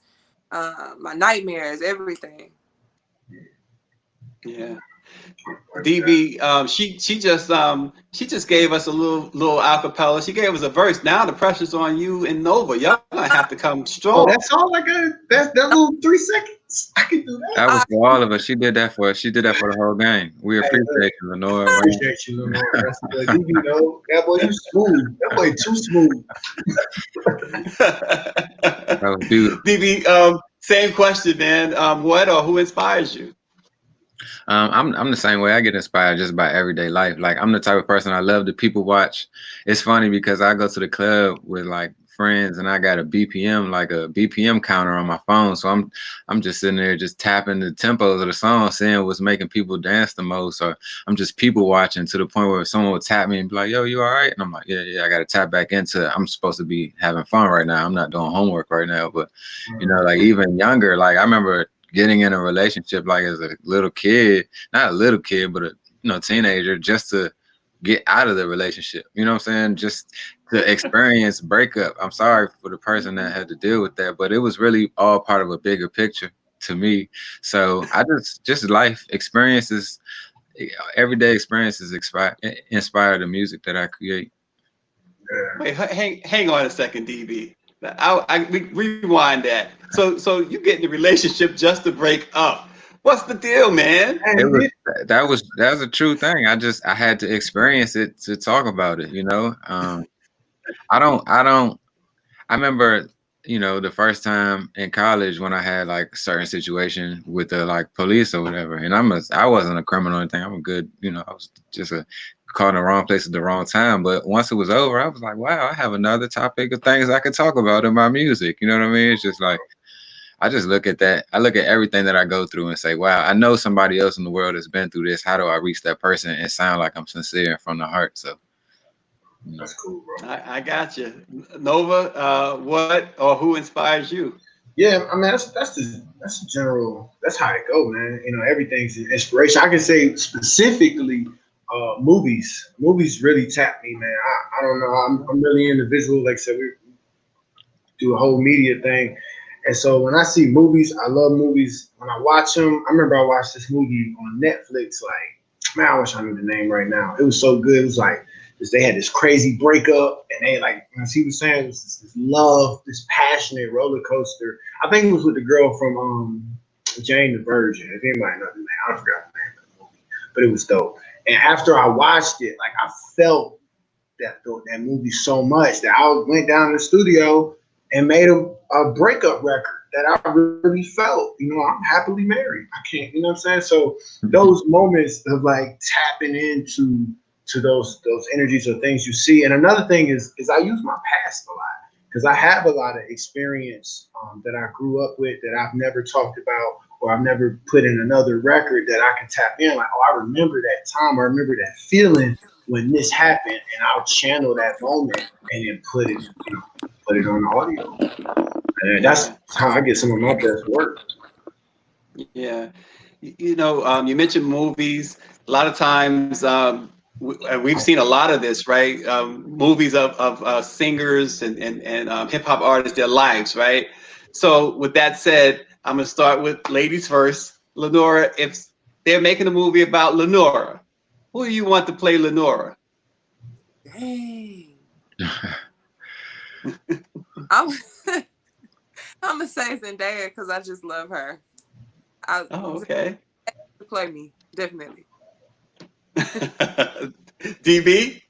my nightmares, everything. Yeah. DB, she just gave us a little acapella. She gave us a verse. Now the pressure's on you and Nova. Y'all gonna have to come Oh, strong. that's all I got. That little 3 seconds. I can do that. That was for all of us. She did that for us. She did that for the whole gang. We appreciate you, Lenora. Man. Appreciate you, Lenora. That's good. You know, that boy, you smooth. That boy too smooth. That was beautiful. DB, same question, man. What or who inspires you? I'm the same way. I get inspired just by everyday life. Like, I'm the type of person, I love to people watch. It's funny because I go to the club with like friends and I got a BPM, like a BPM counter on my phone. So I'm just sitting there just tapping the tempos of the song, seeing what's making people dance the most. Or I'm just people watching to the point where someone would tap me and be like, yo, you all right? And I'm like, yeah, I got to tap back into it. I'm supposed to be having fun right now. I'm not doing homework right now. But, you know, like even younger, like I remember getting in a relationship like as a little kid, not a little kid, but a teenager, just to get out of the relationship. You know what I'm saying? Just to experience breakup. I'm sorry for the person that had to deal with that, but it was really all part of a bigger picture to me. So I just life experiences, everyday experiences inspire the music that I create. Wait, hang on a second, DB. We rewind that. So you get in a relationship just to break up. What's the deal, man? That was a true thing. I had to experience it to talk about it, you know. I remember, you know, the first time in college when I had like a certain situation with the like police or whatever, and I wasn't a criminal or anything. I'm a good, you know, I was just caught in the wrong place at the wrong time. But once it was over, I was like, wow, I have another topic of things I could talk about in my music. You know what I mean? It's just like, I just look at that. I look at everything that I go through and say, wow, I know somebody else in the world has been through this. How do I reach that person and sound like I'm sincere from the heart? So that's cool, bro. I got you. Nova, what or who inspires you? Yeah, I mean that's the general. That's how it go, man. You know, everything's an inspiration. I can say specifically, movies. Movies really tap me, man. I don't know. I'm really into visual. Like I said, we do a whole media thing, and so when I see movies, I love movies. When I watch them, I remember I watched this movie on Netflix. Like, man, I wish I knew the name right now. It was so good. It was like, they had this crazy breakup, and they, like, as he was saying, it was this love, this passionate roller coaster. I think it was with the girl from Jane the Virgin. If anybody knows the name, I forgot the name of the movie, but it was dope. And after I watched it, like, I felt that movie so much that I went down to the studio and made a breakup record that I really felt. You know, I'm happily married. I can't, you know what I'm saying? So those moments of like tapping into those energies or things you see. And another thing is I use my past a lot because I have a lot of experience that I grew up with that I've never talked about or I've never put in another record that I can tap in. Like, oh, I remember that time. I remember that feeling when this happened, and I'll channel that moment and then put it on audio. And that's how I get some of my best work. Yeah. You know, you mentioned movies. A lot of times, we've seen a lot of this, right? Movies of singers and hip hop artists, their lives, right? So with that said, I'm gonna start with ladies first. Lenora, if they're making a movie about Lenora, who do you want to play Lenora? Dang. I'm gonna say Zendaya because I just love her. Okay. Play me, definitely. DB?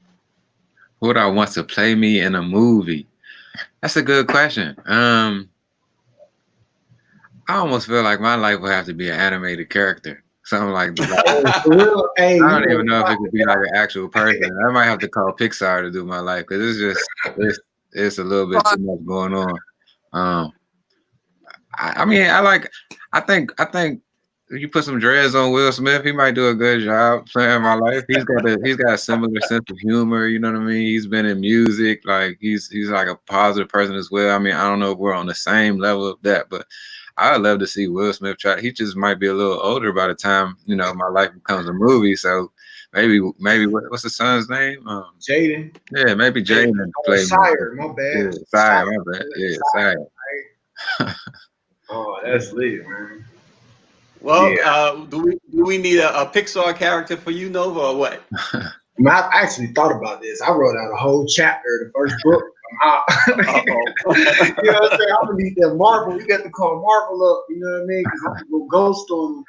Who would I want to play me in a movie? That's a good question. I almost feel like my life would have to be an animated character. Something like Oh, for real? Hey, I don't even know if it could be like an actual person. I might have to call Pixar to do my life because it's just it's a little bit too much going on. I mean, I think if you put some dreads on Will Smith, he might do a good job playing my life. He's got a similar sense of humor, you know what I mean? He's been in music, like he's like a positive person as well. I mean, I don't know if we're on the same level of that, but I would love to see Will Smith try. He just might be a little older by the time, you know, my life becomes a movie. So maybe what's the son's name? Jaden. Yeah, maybe Jaden play. Sire, my bad. Yeah, Sire, my bad. Yeah, Sire. Oh, that's lit, man. Well, do we need a Pixar character for you, Nova, or what? I actually thought about this. I wrote out a whole chapter, the first book. You know what I'm saying? I'm gonna need that Marvel. We got to call Marvel up. You know what I mean? Because I'm gonna go ghost on them.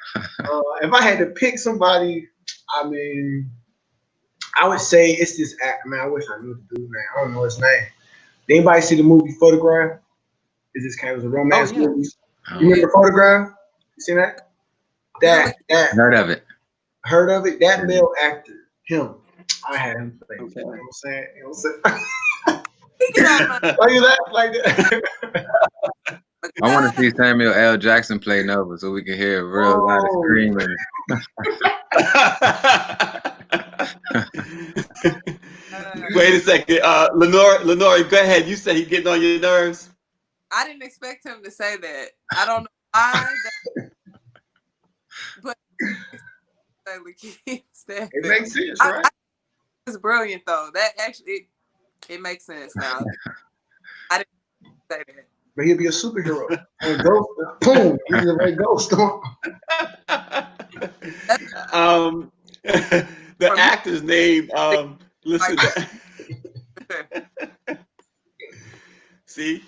If I had to pick somebody, I mean, I would say it's this act. Man, I wish I knew the dude's name. I don't know his name. Did anybody see the movie Photograph? It was a romance movie. You remember Photograph? You seen that? That heard of it. Heard of it? That male actor, him. I had him play. Okay. You know what I'm saying? You know what I'm saying? Why you laugh like that? I want to see Samuel L. Jackson play Nova so we can hear a real lot of screaming. Wait a second. Lenora, go ahead. You said he's getting on your nerves. I didn't expect him to say that. I don't know why. But it makes sense, right? It's brilliant though. That actually it makes sense now. I didn't say that. But he'll be a superhero. And ghost, boom, he's a red ghost. The actor's name. Listen. See,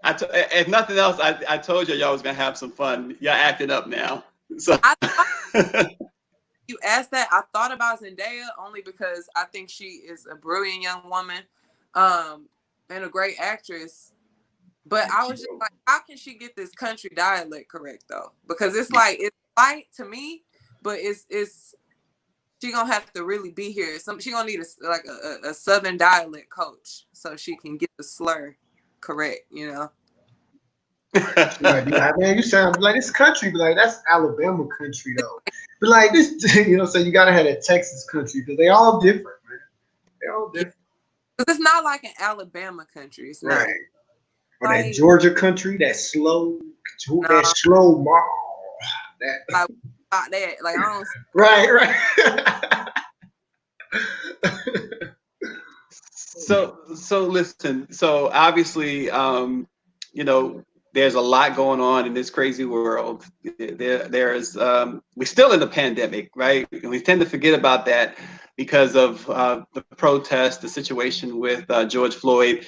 if nothing else, I told y'all was gonna have some fun. Y'all acting up now. So. You asked that, I thought about Zendaya only because I think she is a brilliant young woman, and a great actress. But I was just like, how can she get this country dialect correct though? Because it's like it's light to me, but it's she gonna have to really be here. She gonna need a Southern dialect coach so she can get the slur correct. You know. Man, you sound like this country, but like that's Alabama country though. But like this, so you gotta have that Texas country because they all different, man. They all different. Because it's not like an Alabama country, it's not. Right. Or that Georgia country, that slow mall. Like I don't. Right. So listen. So obviously, there's a lot going on in this crazy world. There's we're still in the pandemic, right? And we tend to forget about that because of the protest, the situation with George Floyd.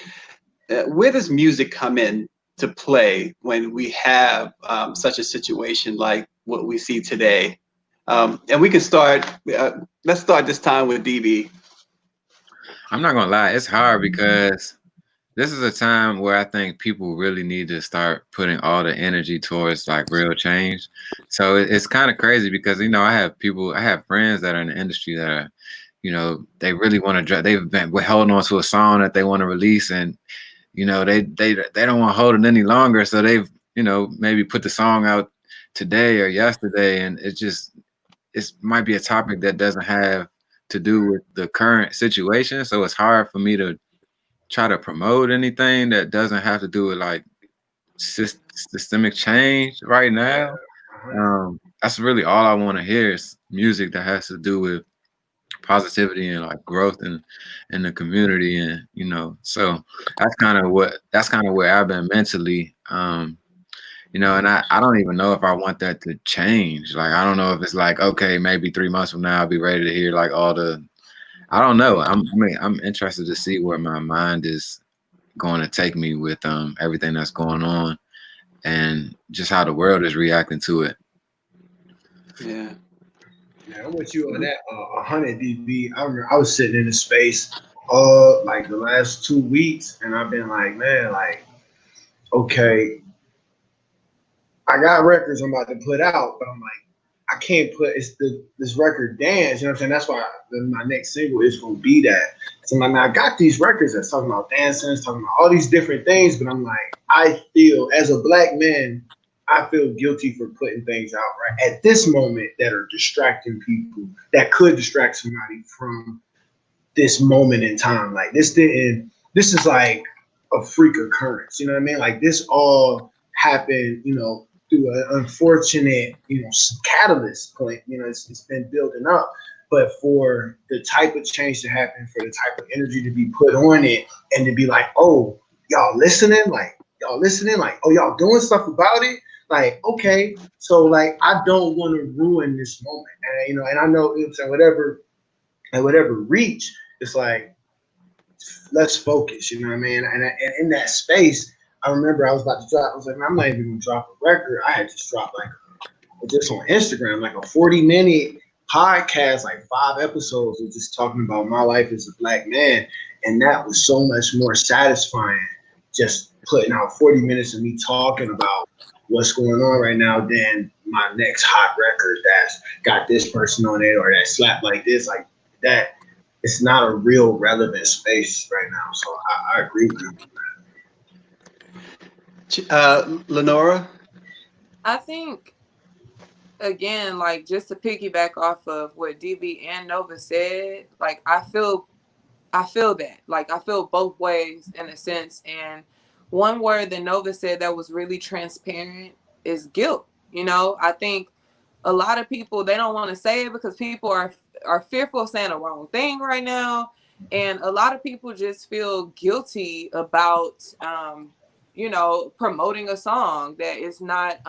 Where does music come in to play when we have such a situation like what we see today? And we can start. Let's start this time with DB. I'm not gonna lie, it's hard because this is a time where I think people really need to start putting all the energy towards like real change. So it's kind of crazy because, I have friends that are in the industry that are, they really want to, they've been holding on to a song that they want to release and, they don't want to hold it any longer. So they've, maybe put the song out today or yesterday. And it might be a topic that doesn't have to do with the current situation. So it's hard for me to try to promote anything that doesn't have to do with like systemic change right now. That's really all I want to hear is music that has to do with positivity and like growth in the community. And so that's kind of where I've been mentally, and I don't even know if I want that to change. Like I don't know if it's like, okay, maybe 3 months from now I'll be ready to hear like I don't know. I'm interested to see where my mind is going to take me with everything that's going on and just how the world is reacting to it. Yeah, I'm with you on that. 100 dB. I remember I was sitting in a space like the last 2 weeks, and I've been like, man, like, okay, I got records I'm about to put out, but I'm like, I can't put this record dance. You know what I'm saying? That's why my next single is gonna be that. So I'm like, I got these records that's talking about dancing, it's talking about all these different things, but I'm like, I feel as a black man, I feel guilty for putting things out right at this moment that are distracting people, that could distract somebody from this moment in time. Like this is like a freak occurrence. You know what I mean? Like this all happened, you know, through an unfortunate, you know, catalyst point. You know, it's been building up. But for the type of change to happen, for the type of energy to be put on it, and to be like, oh, y'all listening? Like, oh, y'all doing stuff about it? Like, okay. So, like, I don't want to ruin this moment. And, you know, and I know, you know, so whatever reach, it's like, let's focus, you know what I mean? And in that space, I remember I was about to drop, I was like, man, I'm not even gonna drop a record. I had just dropped like just on Instagram, like a 40-minute podcast, like 5 episodes of just talking about my life as a black man. And that was so much more satisfying, just putting out 40 minutes of me talking about what's going on right now than my next hot record that's got this person on it or that slap like this, like that. It's not a real relevant space right now. So I agree with you. Lenora? I think, again, like just to piggyback off of what DB and Nova said, like I feel that. Like I feel both ways in a sense. And one word that Nova said that was really transparent is guilt. You know, I think a lot of people, they don't want to say it because people are fearful of saying the wrong thing right now. And a lot of people just feel guilty about, you know, promoting a song that is not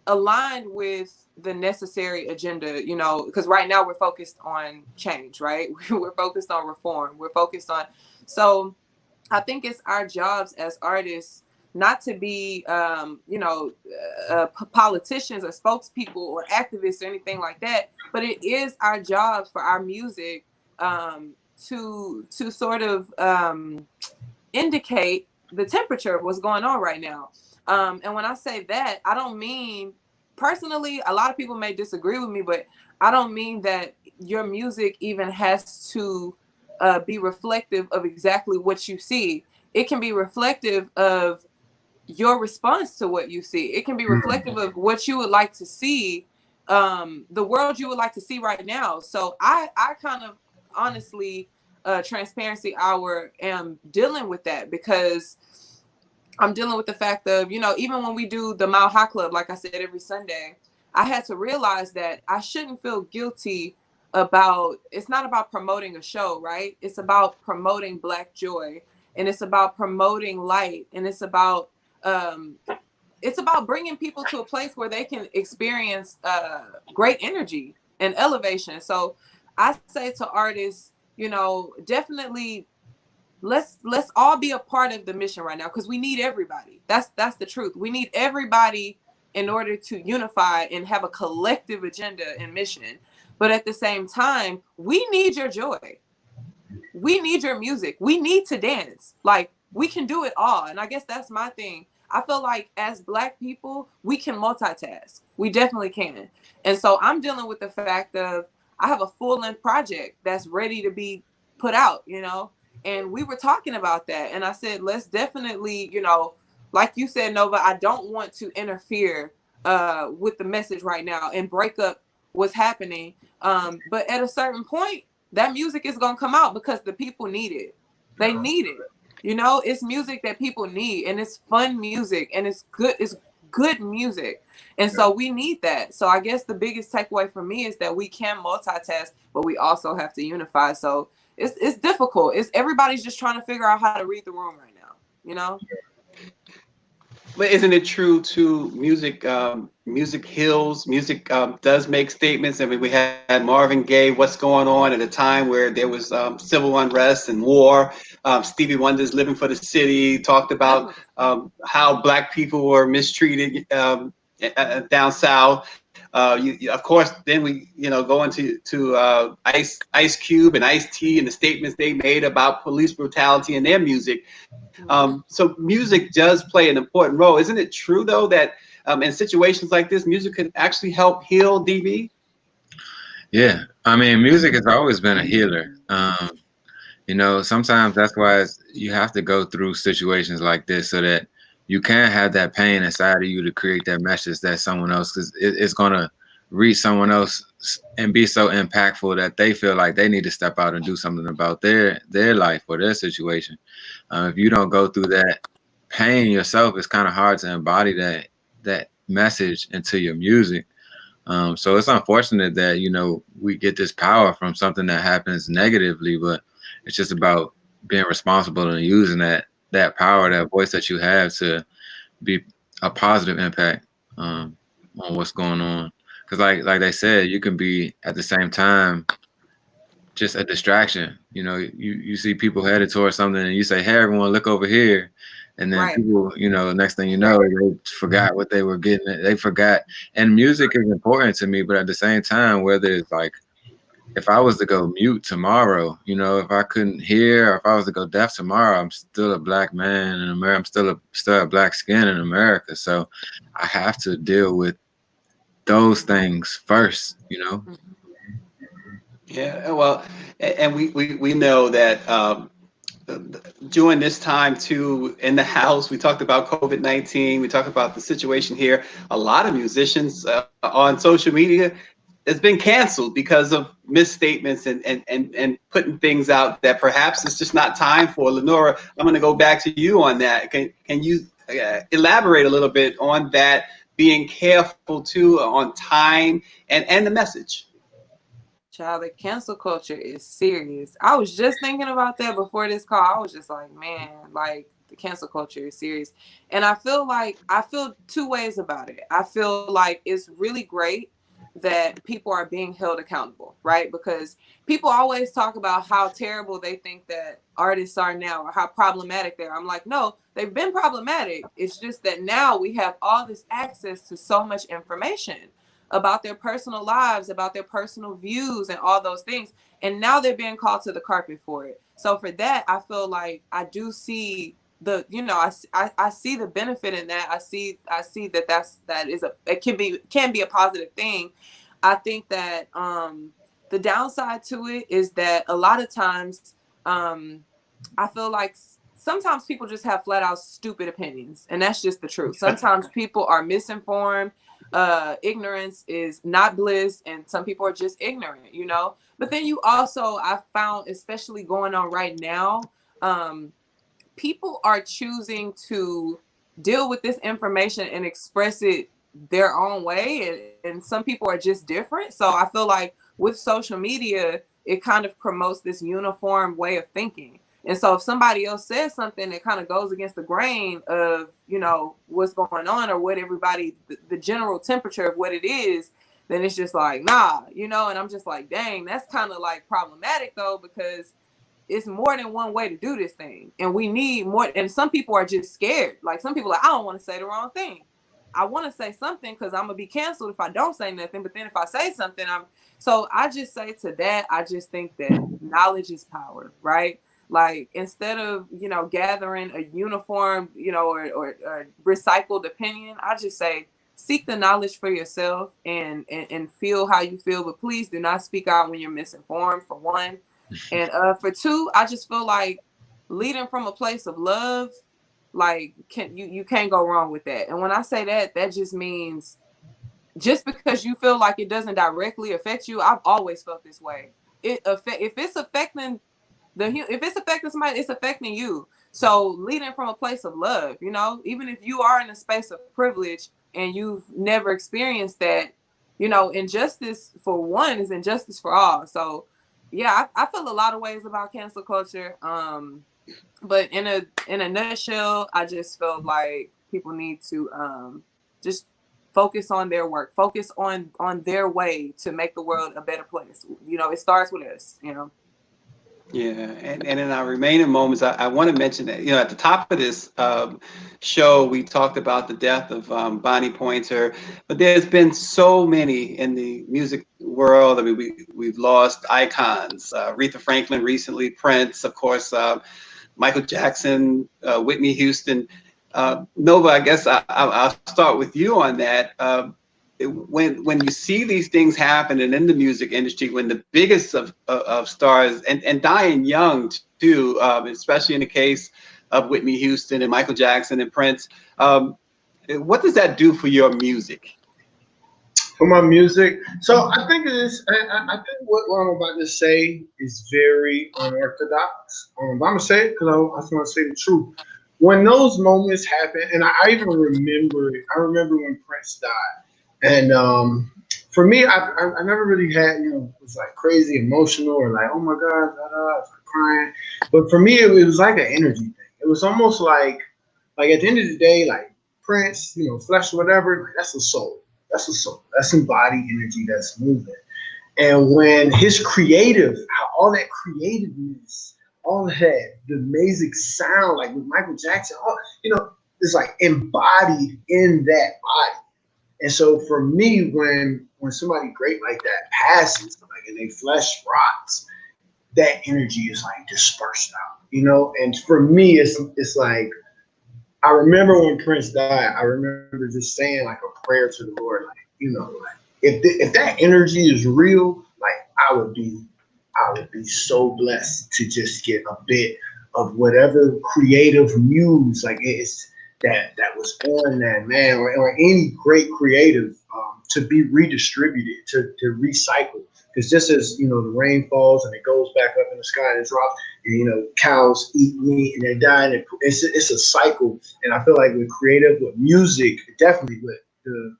aligned with the necessary agenda, you know, because right now we're focused on change, right? We're focused on reform. We're focused on, so I think it's our jobs as artists not to be, you know, politicians or spokespeople or activists or anything like that, but it is our jobs for our music to sort of indicate the temperature of what's going on right now. And when I say that, I don't mean personally, a lot of people may disagree with me, but I don't mean that your music even has to be reflective of exactly what you see. It can be reflective of your response to what you see. It can be reflective of what you would like to see, the world you would like to see right now. So I kind of honestly, Transparency Hour am dealing with that, because I'm dealing with the fact of, you know, even when we do the Mile High Club, like I said, every Sunday, I had to realize that I shouldn't feel guilty about, it's not about promoting a show, right? It's about promoting Black joy, and it's about promoting light, and it's about bringing people to a place where they can experience great energy and elevation. So I say to artists, you know, definitely let's all be a part of the mission right now, because we need everybody. That's the truth. We need everybody in order to unify and have a collective agenda and mission. But at the same time, we need your joy. We need your music. We need to dance. Like, we can do it all. And I guess that's my thing. I feel like as Black people, we can multitask. We definitely can. And so I'm dealing with the fact of, I have a full-length project that's ready to be put out, you know? And we were talking about that. And I said, let's definitely, you know, like you said, Nova, I don't want to interfere with the message right now and break up what's happening. But at a certain point, that music is going to come out because the people need it. They need it. You know, it's music that people need, and it's fun music, and it's good music. And so we need that. So I guess the biggest takeaway for me is that we can multitask, but we also have to unify. So it's difficult. Everybody's just trying to figure out how to read the room right now, you know? But isn't it true to music? Music heals. Music does make statements. I mean, we had Marvin Gaye, "What's Going On," at a time where there was civil unrest and war. Stevie Wonder's "Living for the City" talked about how Black people were mistreated down south. Of course, then we go into Ice Cube and Ice-T and the statements they made about police brutality in their music. So music does play an important role. Isn't it true though that in situations like this, music could actually help heal, DB? Yeah, I mean, music has always been a healer. Sometimes that's why you have to go through situations like this so that you can have that pain inside of you to create that message that someone else, because it's going to reach someone else and be so impactful that they feel like they need to step out and do something about their life or their situation. If you don't go through that pain yourself, it's kind of hard to embody that message into your music. So it's unfortunate that, we get this power from something that happens negatively, but it's just about being responsible and using that power, that voice that you have to be a positive impact on what's going on. Because like they said, you can be at the same time just a distraction. You see people headed towards something and you say, hey, everyone, look over here. And then people, next thing you know, they forgot what they were getting. They forgot. And music is important to me, but at the same time, whether it's like, if I was to go mute tomorrow, if I couldn't hear, or if I was to go deaf tomorrow, I'm still a black man in America. I'm still a black skin in America. So I have to deal with those things first, Yeah, well, and we know that during this time too in the house, we talked about COVID-19. We talked about the situation here. A lot of musicians on social media has been canceled because of misstatements and putting things out that perhaps it's just not time for. Lenora, I'm going to go back to you on that. Can you elaborate a little bit on that, being careful too on time and the message? Child, the cancel culture is serious. I was just thinking about that before this call. I was just like, man, like the cancel culture is serious. And I feel two ways about it. I feel like it's really great that people are being held accountable, right? Because people always talk about how terrible they think that artists are now or how problematic they are. I'm like, no, they've been problematic. It's just that now we have all this access to so much information about their personal lives, about their personal views and all those things. And now they're being called to the carpet for it. So for that, I feel like I do see I see the benefit in that. I see that it can be a positive thing. I think that the downside to it is that a lot of times I feel like sometimes people just have flat out stupid opinions, and that's just the truth. Sometimes people are misinformed. Ignorance is not bliss, and some people are just ignorant, but then you also, I found, especially going on right now, people are choosing to deal with this information and express it their own way, and some people are just different. So I feel like with social media, it kind of promotes this uniform way of thinking. And so if somebody else says something that kind of goes against the grain of, what's going on or what everybody, the general temperature of what it is, then it's just like, nah, and I'm just like, dang, that's kind of like problematic though, because it's more than one way to do this thing. And we need more. And some people are just scared. Like some people are like, I don't want to say the wrong thing. I want to say something because I'm going to be canceled if I don't say nothing. But then if I say something, so I just say to that, I just think that knowledge is power, right? Like instead of, gathering a uniform, or recycled opinion, I just say, seek the knowledge for yourself and feel how you feel. But please do not speak out when you're misinformed, for one. And for two, I just feel like leading from a place of love, like you can't go wrong with that. And when I say that, that just means just because you feel like it doesn't directly affect you. I've always felt this way. If it's affecting somebody, it's affecting you. So leading from a place of love, even if you are in a space of privilege and you've never experienced that, injustice for one is injustice for all. So yeah, I feel a lot of ways about cancel culture. But in a nutshell, I just feel like people need to just focus on their work, focus on their way to make the world a better place. It starts with us, Yeah, and in our remaining moments, I want to mention that, at the top of this show, we talked about the death of Bonnie Pointer, but there's been so many in the music world. I mean, we've lost icons. Aretha Franklin recently, Prince, of course, Michael Jackson, Whitney Houston. Nova, I guess I'll start with you on that. When you see these things happen and in the music industry, when the biggest of stars and dying young too, especially in the case of Whitney Houston and Michael Jackson and Prince, what does that do for your music? For my music, so I think it is. I think what I'm about to say is very unorthodox. But I'm gonna say it because I just want to say the truth. When those moments happen, and I even remember it. I remember when Prince died, and for me, I never really had it was like crazy emotional or like, oh my god, I was like crying. But for me, it was like an energy thing. It was almost like at the end of the day, like Prince, flesh or whatever, like, that's a soul. That's a soul. That's embodied energy that's moving. And when his creative, how all that creativeness, all that, the amazing sound, like with Michael Jackson, is like embodied in that body. And so for me, when somebody great like that passes, like and their flesh rots, that energy is like dispersed out, And for me, it's like, I remember when Prince died, I remember just saying like a prayer to the Lord, like, if that energy is real, like I would be so blessed to just get a bit of whatever creative muse, like it's that was on that man or any great creative to be redistributed, to recycle. Because just as the rain falls and it goes back up in the sky and it drops, and cows eat meat and they die, and it's a cycle. And I feel like with creative, with music, definitely with the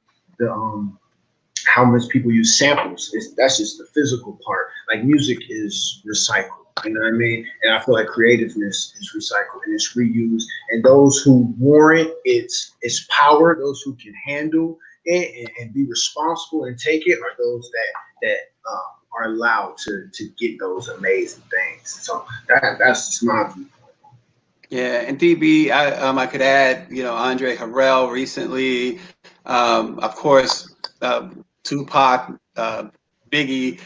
how much people use samples, that's just the physical part. Like music is recycled, you know what I mean? And I feel like creativeness is recycled and it's reused. And those who warrant its power, those who can handle it and be responsible and take it, are those that are allowed to get those amazing things. So that's just my view. Yeah, and DB, I could add, Andre Harrell recently, of course, Tupac, Biggie.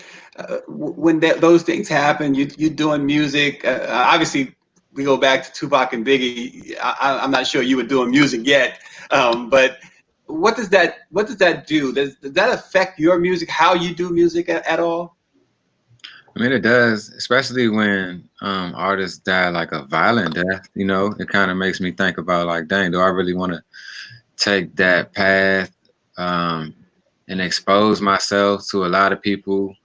When those things happen, you're doing music. Obviously, we go back to Tupac and Biggie. I'm not sure you were doing music yet, but what does that do? Does that affect your music? How you do music at all? I mean, it does, especially when artists die like a violent death. It kind of makes me think about like, dang, do I really want to take that path and expose myself to a lot of people?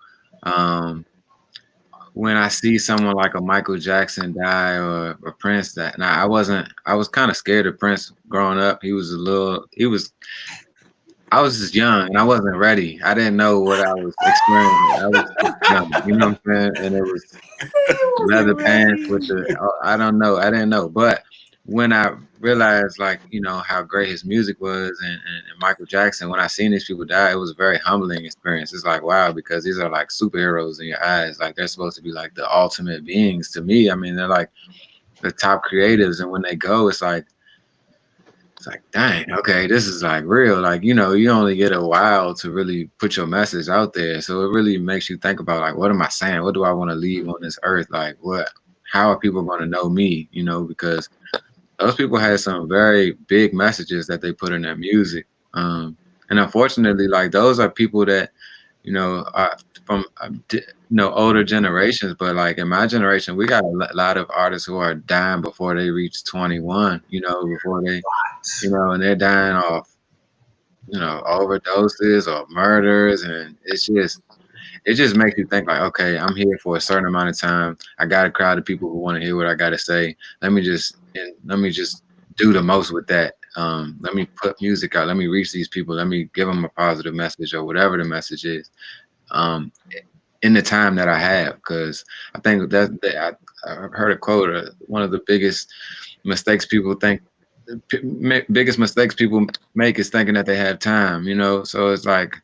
When I see someone like a Michael Jackson die or a Prince die, now I was kind of scared of Prince growing up. I was just young and I wasn't ready. I didn't know what I was experiencing. I was just young, you know what I'm saying? And it was leather pants with I didn't know. But when I realized how great his music was and Michael Jackson, when I seen these people die, it was a very humbling experience. It's like, wow, because these are like superheroes in your eyes. Like they're supposed to be like the ultimate beings to me. I mean, they're like the top creatives. And when they go, it's like, dang, okay, this is like real. Like, you only get a while to really put your message out there. So it really makes you think about like, what am I saying? What do I want to leave on this earth? Like how are people going to know me? Because those people had some very big messages that they put in their music. And unfortunately, like those are people that, are from, older generations, but like in my generation, we got a lot of artists who are dying before they reach 21, before they, and they're dying off, overdoses or murders. And it just makes you think like, okay, I'm here for a certain amount of time. I got a crowd of people who want to hear what I got to say. Let me just do the most with that. Let me put music out. Let me reach these people. Let me give them a positive message or whatever the message is. In the time that I have, because I think that I've heard a quote. One of the biggest mistakes people make is thinking that they have time. So it's like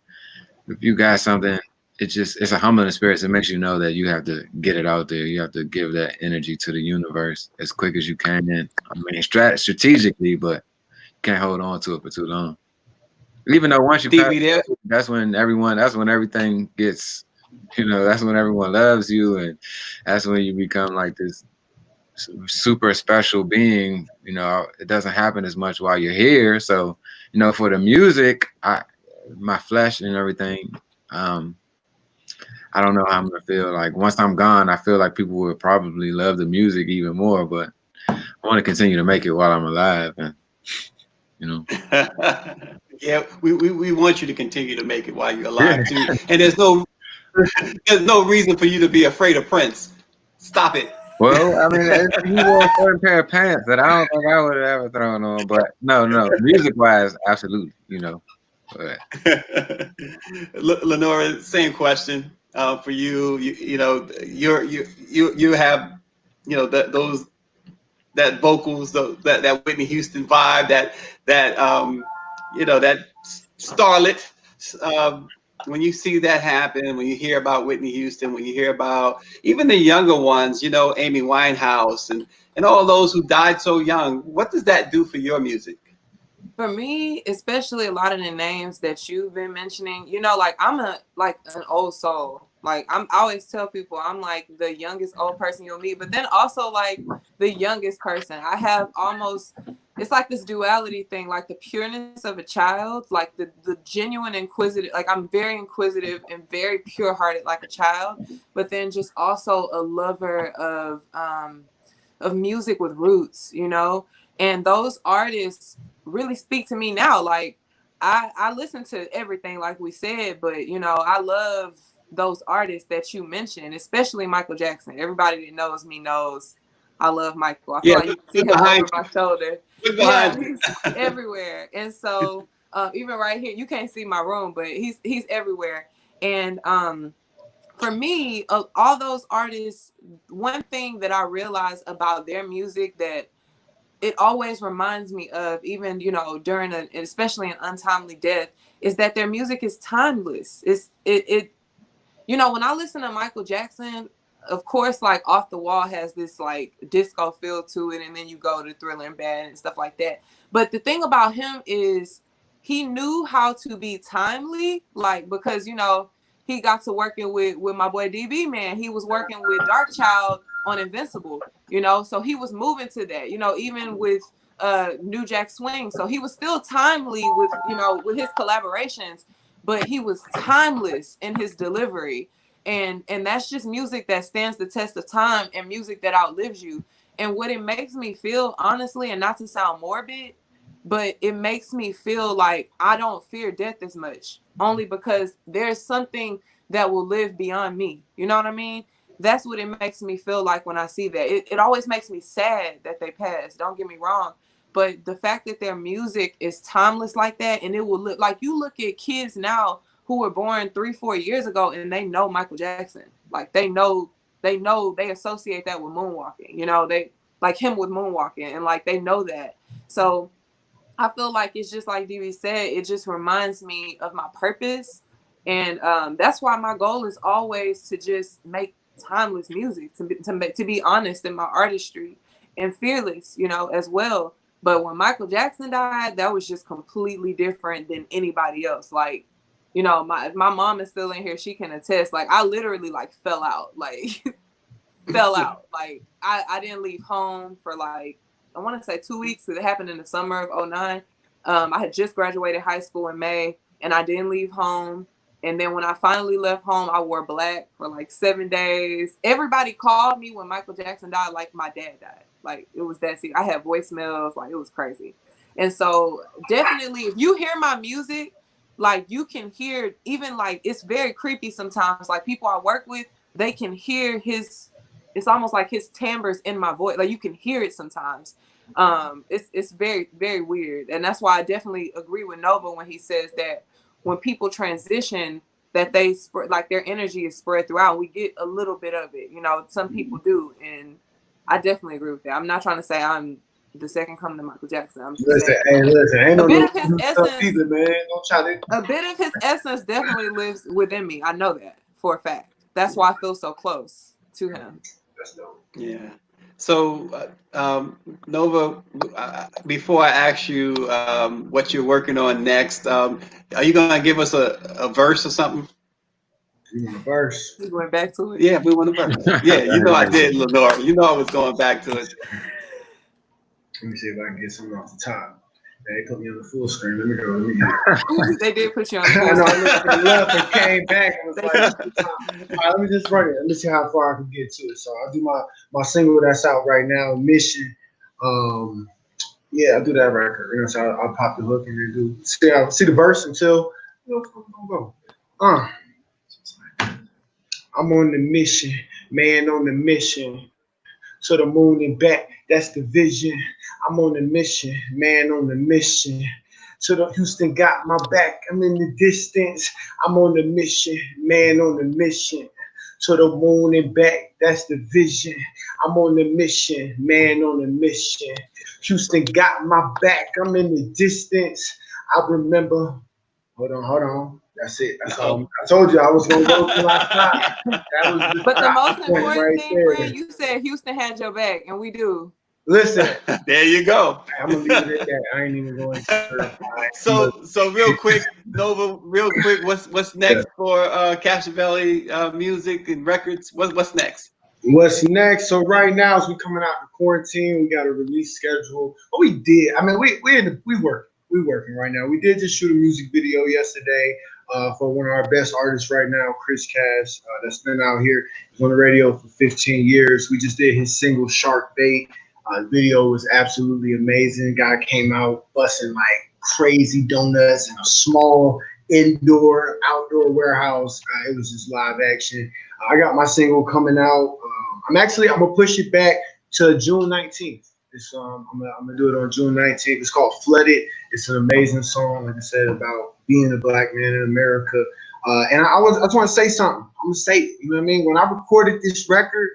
if you got something it's a humbling experience. It makes you know that you have to get it out there. You have to give that energy to the universe as quick as you can. And I mean, strategically, but you can't hold on to it for too long. Even though once you pass, that's when everything gets, that's when everyone loves you, and that's when you become like this super special being. It doesn't happen as much while you're here. So, for the music, my flesh and everything, I don't know how I'm gonna feel. Like once I'm gone, I feel like people will probably love the music even more. But I want to continue to make it while I'm alive, and Yeah, we want you to continue to make it while you're alive too. And there's no reason for you to be afraid of Prince. Stop it. Well, I mean, he wore a certain pair of pants that I don't think I would have ever thrown on. But no, music wise, absolutely, But. Lenora, same question for you. You have that vocals, that Whitney Houston vibe, that starlet. When you see that happen, when you hear about Whitney Houston, when you hear about even the younger ones, Amy Winehouse and all those who died so young, what does that do for your music? For me, especially a lot of the names that you've been mentioning, like I'm an old soul. Like I always tell people I'm like the youngest old person you'll meet, but then also like the youngest person. I have it's like this duality thing, like the pureness of a child, like the genuine inquisitive, like I'm very inquisitive and very pure hearted like a child, but then just also a lover of music with roots, and those artists really speak to me now. Like I listen to everything like we said, but I love those artists that you mentioned, especially Michael Jackson. Everybody that knows me knows I love Michael. I feel like you can see him over my shoulder. Yeah, he's everywhere. And so even right here, you can't see my room, but he's everywhere. And for me, all those artists, one thing that I realized about their music that it always reminds me of, even during especially an untimely death, is that their music is timeless. When I listen to Michael Jackson, of course, like Off the Wall has this like disco feel to it, and then you go to Thriller and Bad and stuff like that. But the thing about him is he knew how to be timely, like because he got to working with my boy DB, man. He was working with Dark Child on Invincible, so he was moving to that, even with New Jack Swing. So he was still timely with with his collaborations, but he was timeless in his delivery. And that's just music that stands the test of time and music that outlives you. And what it makes me feel, honestly, and not to sound morbid, but it makes me feel like I don't fear death as much, only because there's something that will live beyond me. You know what I mean? That's what it makes me feel like when I see that. It always makes me sad that they passed. Don't get me wrong. But the fact that their music is timeless like that, and it will look like, you look at kids now who were born 3-4 years ago and they know Michael Jackson. Like they associate that with moonwalking. They like him with moonwalking, and like they know that. So I feel like it's just like DB said, it just reminds me of my purpose. And that's why my goal is always to just make timeless music, to be honest in my artistry, and fearless, as well. But when Michael Jackson died, that was just completely different than anybody else. Like, if my mom is still in here, she can attest. Like, I literally like fell out, like fell out. Like I didn't leave home for like, I want to say 2 weeks. It happened in the summer of 2009. I had just graduated high school in May, and I didn't leave home. And then when I finally left home, I wore black for like 7 days. Everybody called me when Michael Jackson died like my dad died. Like it was that serious. I had voicemails, like it was crazy. And so definitely, if you hear my music, like you can hear, even like it's very creepy sometimes. Like people I work with, they can hear it's almost like his timbres in my voice. Like you can hear it sometimes. It's very, very weird. And that's why I definitely agree with Nova when he says that when people transition, that they like their energy is spread throughout. We get a little bit of it, some people do. And I definitely agree with that. I'm not trying to say I'm the second coming to Michael Jackson. I'm just saying, a bit of his essence definitely lives within me. I know that for a fact. That's why I feel so close to him. That's dope. Yeah. So, Nova, before I ask you what you're working on next, are you gonna give us a verse or something? You want a verse? We went back to it. Yeah, we want a verse. Yeah, you know I did, Lenora. You know I was going back to it. Let me see if I can get something off the top. They put me on the full screen. Let me go. Let me get They did put you on the I full know. I screen. looked to the left and came back and was like, all right, let me just run it. Let me see how far I can get to it. So I'll do my single that's out right now, Mission. Yeah, I'll do that record. You know, so I'll pop the hook and then do see the verse until go. I'm on the mission, man on the mission. To the moon and back, that's the vision. I'm on the mission, man on the mission. To the Houston got my back, I'm in the distance. I'm on the mission, man on the mission. To the moon and back, that's the vision. I'm on the mission, man on the mission. Houston got my back, I'm in the distance. I remember, hold on. That's it. That's all. I told you I was gonna go till I stopped. That was But the most important right thing, there. friend, you said Houston had your back, and we do. Listen, There you go. I'm gonna leave it at that. I ain't even going to. So real quick, Nova, real quick, what's next for Cashavelli music and records? What's next? What's next? So right now, as we coming out of quarantine, we got a release schedule. Oh, we did. I mean, we working right now. We did just shoot a music video yesterday for one of our best artists right now, Chris Cash. That's been out here. He's on the radio for 15 years. We just did his single Shark Bait. The video was absolutely amazing. Guy came out busting like crazy donuts in a small outdoor warehouse. It was just live action. I got my single coming out. I'm gonna push it back to June 19th. I'm gonna do it on June 19th. It's called Flooded. It's an amazing song, like I said, about being a black man in America. And I just want to say something. I'm gonna say it, you know what I mean? When I recorded this record,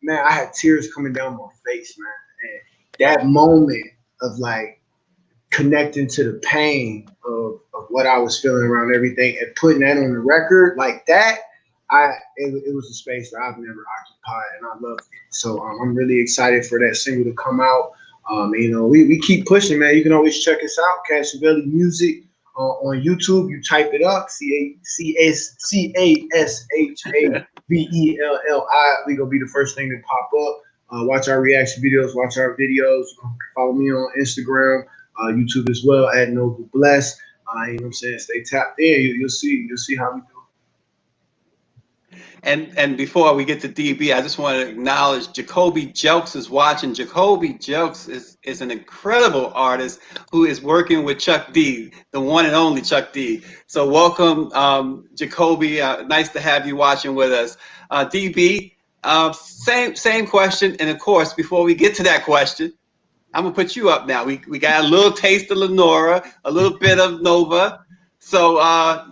man, I had tears coming down my face, man. And that moment of like connecting to the pain of what I was feeling around everything and putting that on the record like that, it was a space that I've never occupied, and I love it. So I'm really excited for that single to come out. You know, we keep pushing, man. You can always check us out, Cashavelli Music on YouTube. You type it up, CASHAVELLI. We gonna be the first thing to pop up. Watch our reaction videos, watch our videos. Follow me on Instagram, YouTube as well at Nova Blessed. You know what I'm saying? Stay tapped in. You'll see how we do. And before we get to DB, I just want to acknowledge Jacoby Jelks is watching. Jacoby Jelks is an incredible artist who is working with Chuck D, the one and only Chuck D. So welcome, Jacoby. Nice to have you watching with us. DB, same question. And of course, before we get to that question, I'm gonna put you up now. We got a little taste of Lenora, a little bit of Nova. So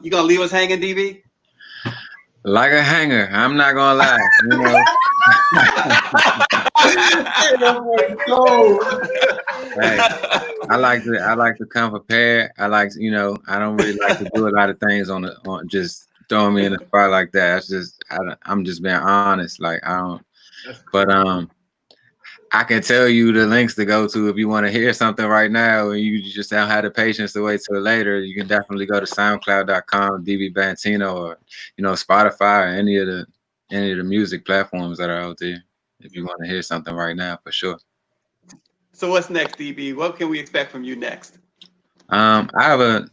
you gonna leave us hanging, DB? Like a hanger, I'm not gonna lie. You know? Hey, I like to come prepared. I don't really like to do a lot of things on just throwing me in the spot like that. That's just I'm just being honest. Like I don't. But I can tell you the links to go to if you want to hear something right now and you just don't have the patience to wait till later. You can definitely go to SoundCloud.com, DB Bantino, or Spotify, or any of the music platforms that are out there. If you want to hear something right now, for sure. So what's next, DB? What can we expect from you next? I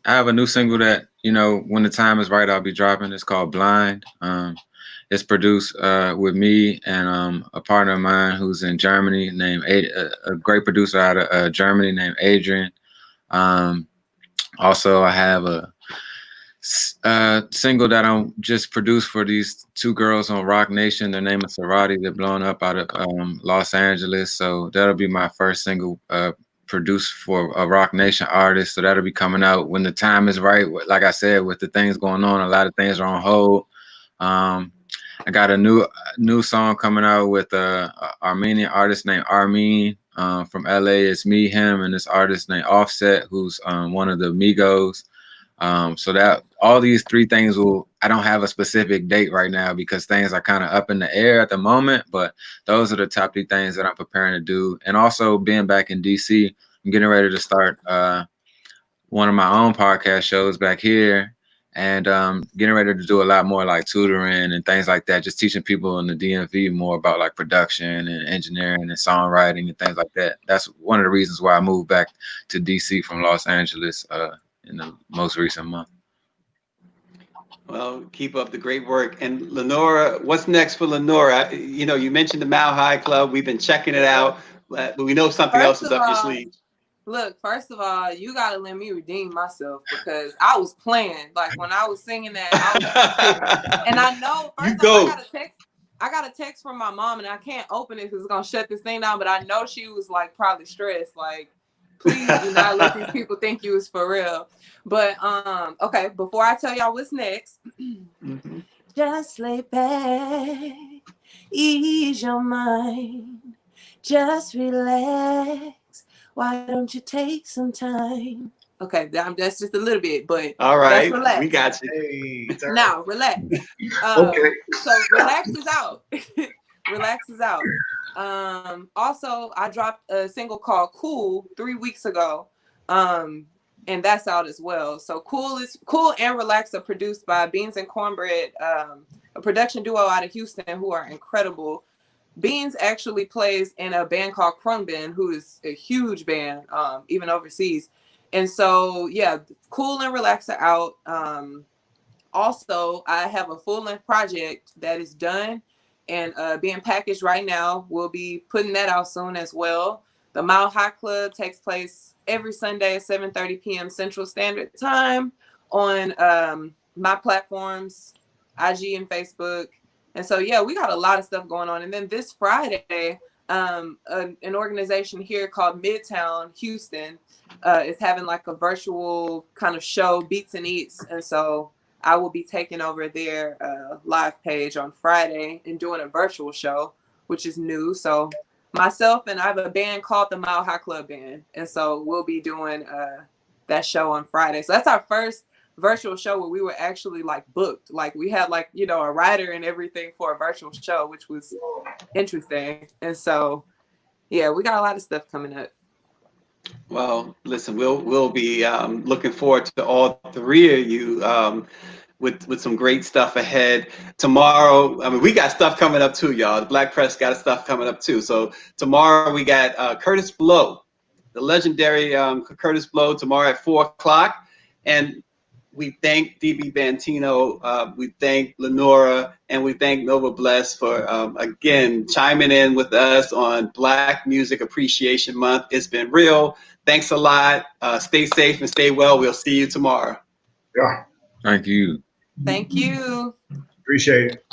have a new single that when the time is right I'll be dropping. It's called Blind. It's produced with me and a partner of mine who's in Germany named a great producer out of Germany named Adrian. Also, I have a single that I just produced for these two girls on Rock Nation. Their name is Sarati. They're blown up out of Los Angeles. So that'll be my first single produced for a Rock Nation artist. So that'll be coming out when the time is right. Like I said, with the things going on, a lot of things are on hold. I got a new song coming out with a Armenian artist named Armin from LA. It's me, him, and this artist named Offset, who's one of the Migos. So that all these three things will I don't have a specific date right now because things are kind of up in the air at the moment, but those are the top 3 things that I'm preparing to do. And also being back in DC, I'm getting ready to start one of my own podcast shows back here, and getting ready to do a lot more like tutoring and things like that, just teaching people in the DMV more about like production and engineering and songwriting and things like that. That's one of the reasons why I moved back to DC from Los Angeles in the most recent month. Well, keep up the great work. And Lenora, what's next for Lenora? You know, you mentioned the Mile High Club. We've been checking it out, but we know something else is up your sleeve. Look, first of all, you gotta let me redeem myself because I was playing. Like when I was singing that, I was and I know first I got a text from my mom, and I can't open it because it's gonna shut this thing down. But I know she was like probably stressed. Like, please do not let these people think you was for real. But okay, before I tell y'all what's next, just lay back, ease your mind, just relax. Why don't you take some time? Okay, that's just a little bit, but all right, relax. We got you. Hey, now relax. Okay. So relax is out. Relax is out. Also, I dropped a single called "Cool" 3 weeks ago, and that's out as well. So "Cool" and "Relax" are produced by Beans and Cornbread, a production duo out of Houston who are incredible. Beans actually plays in a band called Krungbin, who is a huge band, even overseas. And so, yeah, "Cool" and "Relax" are out. Also, I have a full-length project that is done and being packaged right now. We'll be putting that out soon as well. The Mile High Club takes place every Sunday at 7:30 p.m. Central Standard Time on my platforms, IG and Facebook. And so, yeah, we got a lot of stuff going on. And then this Friday, an organization here called Midtown Houston is having like a virtual kind of show, Beats and Eats. And so I will be taking over their live page on Friday and doing a virtual show, which is new. So myself and I have a band called the Mile High Club Band. And so we'll be doing that show on Friday. So that's our first virtual show where we were actually like booked. Like we had like, you know, a writer and everything for a virtual show, which was interesting. And so, yeah, we got a lot of stuff coming up. Well, listen, we'll be looking forward to all 3 of you with some great stuff ahead. Tomorrow, I mean, we got stuff coming up too, y'all. The Black Press got stuff coming up too. So tomorrow we got Curtis Blow, the legendary Curtis Blow, tomorrow at 4 o'clock. And we thank DB Bantino, we thank Lenora, and we thank Nova Blessed for, again, chiming in with us on Black Music Appreciation Month. It's been real. Thanks a lot. Stay safe and stay well. We'll see you tomorrow. Yeah. Thank you. Thank you. Appreciate it.